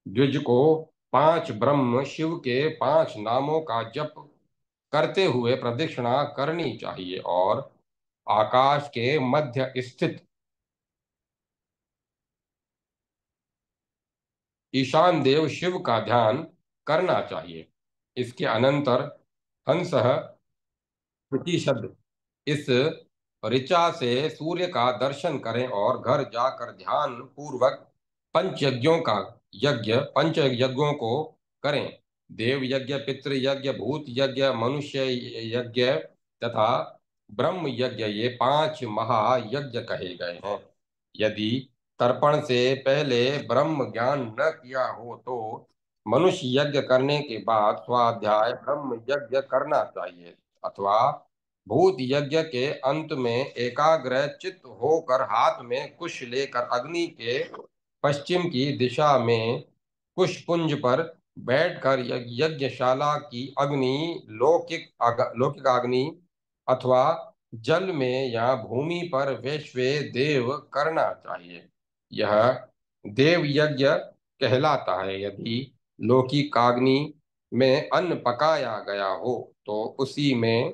द्विज को पांच ब्रह्म शिव के पांच नामों का जप करते हुए प्रदक्षिणा करनी चाहिए और आकाश के मध्य स्थित ईशान देव शिव का ध्यान करना चाहिए। इसके अनंतर हंस प्रतिशब्द इस ऋचा से सूर्य का दर्शन करें और घर जाकर ध्यान पूर्वक पंच यज्ञों को करें। देव यज्ञ, पितृ यज्ञ, भूत यज्ञ, मनुष्य यज्ञ तथा ब्रह्म यज्ञ ये पांच महायज्ञ कहे गए हैं। यदि तर्पण से पहले ब्रह्म ज्ञान न किया हो तो मनुष्य यज्ञ करने के बाद स्वाध्याय ब्रह्म यज्ञ करना चाहिए अथवा भूत यज्ञ के अंत में एकाग्र चित्त होकर हाथ में कुश लेकर अग्नि के पश्चिम की दिशा में कुश पुंज पर बैठकर यज्ञशाला की अग्नि लौकिक अग्नि अथवा जल में या भूमि पर वैश्वे देव करना चाहिए। यह देव यज्ञ कहलाता है। यदि लौकिकाग्नि में अन्न पकाया गया हो तो उसी में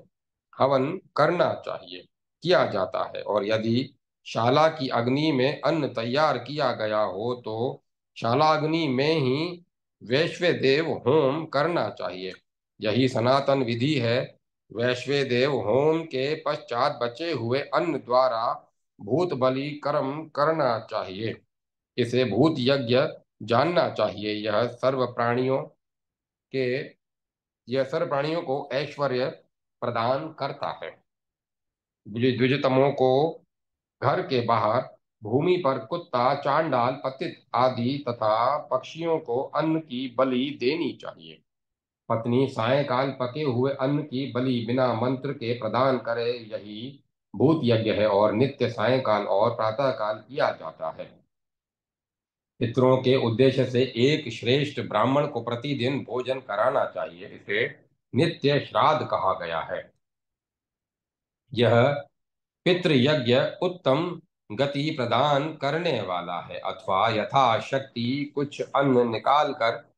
हवन करना चाहिए किया जाता है और यदि शाला की अग्नि में अन्न तैयार किया गया हो तो शालाग्नि में ही वैश्वेदेव होम करना चाहिए। यही सनातन विधि है। वैश्वेदेव होम के पश्चात बचे हुए अन्न द्वारा भूत बलि कर्म करना चाहिए। इसे भूत यज्ञ जानना चाहिए। के यह सर्व प्राणियों को ऐश्वर्य प्रदान करता है। द्विजतमों को घर के बाहर भूमि पर कुत्ता, चांडाल, पतित आदि तथा पक्षियों को अन्न की बलि देनी चाहिए। पत्नी सायंकाल पके हुए अन्न की बलि बिना मंत्र के प्रदान करे, यही भूत यज्ञ है और नित्य सायंकाल और प्रातःकाल किया जाता है। पितरों के उद्देश्य से एक श्रेष्ठ ब्राह्मण को प्रतिदिन भोजन कराना चाहिए। इसे नित्य श्राद्ध कहा गया है। यह पितृयज्ञ उत्तम गति प्रदान करने वाला है अथवा यथाशक्ति कुछ अन्न निकालकर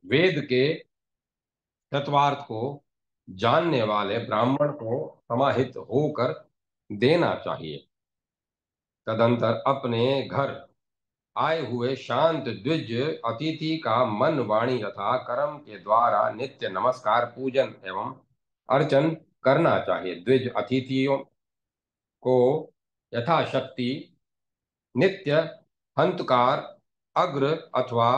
वेद के तत्वार्थ को जानने वाले ब्राह्मण को समाहित होकर देना चाहिए। तदंतर अपने घर आए हुए शांत द्विज अतिथि का मन वाणी तथा कर्म के द्वारा नित्य नमस्कार पूजन एवं अर्चन करना चाहिए। द्विज अतिथियों को यथाशक्ति नित्य हंतकार अग्र अथवा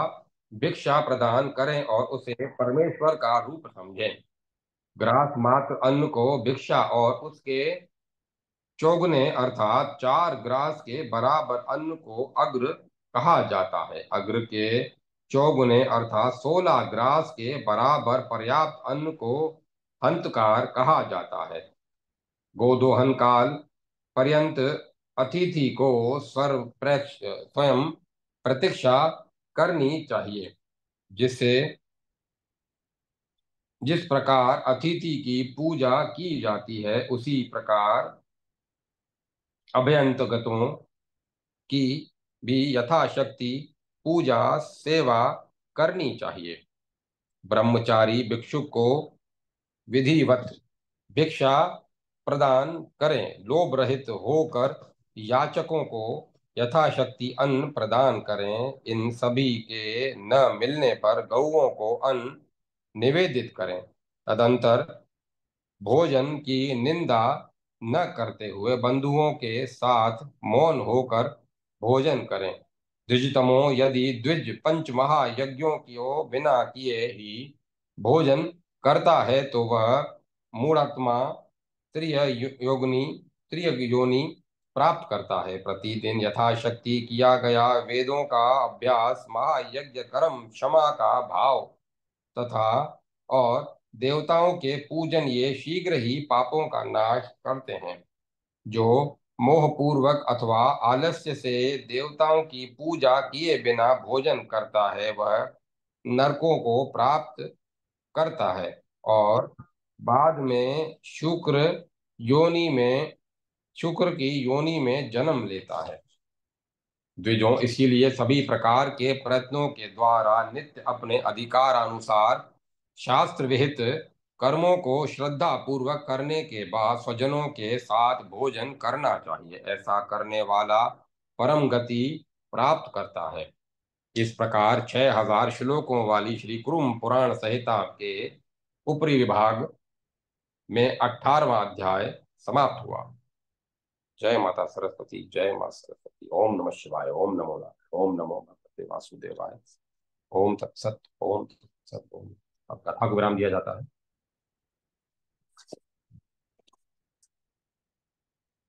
भिक्षा प्रदान करें और उसे परमेश्वर का रूप समझें। ग्रास मात्र अन्न को भिक्षा और उसके चौगुने अर्थात 4 ग्रास के बराबर अन्न को अग्र कहा जाता है। अग्र के चौगुने अर्थात 16 ग्रास के बराबर पर्याप्त अन्न को हंतकार कहा जाता है। गोदोहन काल पर्यंत अतिथि को स्वयं प्रतीक्षा करनी चाहिए, जिससे जिस प्रकार अतिथि की पूजा की जाती है उसी प्रकार अभ्यंतगतों की भी यथाशक्ति पूजा सेवा करनी चाहिए। ब्रह्मचारी भिक्षुक को विधिवत भिक्षा प्रदान करें। लोभ रहित होकर याचकों को यथाशक्ति अन्न प्रदान करें। इन सभी के न मिलने पर गौओं को अन्न निवेदित करें। तदंतर भोजन की निंदा न करते हुए बंधुओं के साथ मौन होकर भोजन करें। द्विजतमो यदि द्विज पंच महायज्ञों की बिना किए ही भोजन करता है तो वह मूढ़ात्मा त्रिय योगिनी त्रिय योनि प्राप्त करता है। प्रतिदिन यथाशक्ति किया गया वेदों का अभ्यास महायज्ञ कर्म क्षमा का भाव तथा और देवताओं के पूजन ये शीघ्र ही पापों का नाश करते हैं। जो मोहपूर्वक अथवा आलस्य से देवताओं की पूजा किए बिना भोजन करता है वह नरकों को प्राप्त करता है और बाद में योनि में शुक्र की योनि में जन्म लेता है। द्विजों इसीलिए सभी प्रकार के प्रयत्नों के द्वारा नित्य अपने अधिकारानुसार शास्त्र विहित कर्मों को श्रद्धा पूर्वक करने के बाद स्वजनों के साथ भोजन करना चाहिए। ऐसा करने वाला परम गति प्राप्त करता है। इस प्रकार 6000 श्लोकों वाली श्री कुरुम पुराण संहिता के ऊपरी विभाग में 18वां अध्याय समाप्त हुआ। जय माता सरस्वती, जय माता सरस्वती। ओम नमः शिवाय, ओम नमो नारायण, ओम नमो भगवते वासुदेवाय। ओम तत्सत, ओम तत्सत, ओम। अब कथा को विराम दिया जाता है।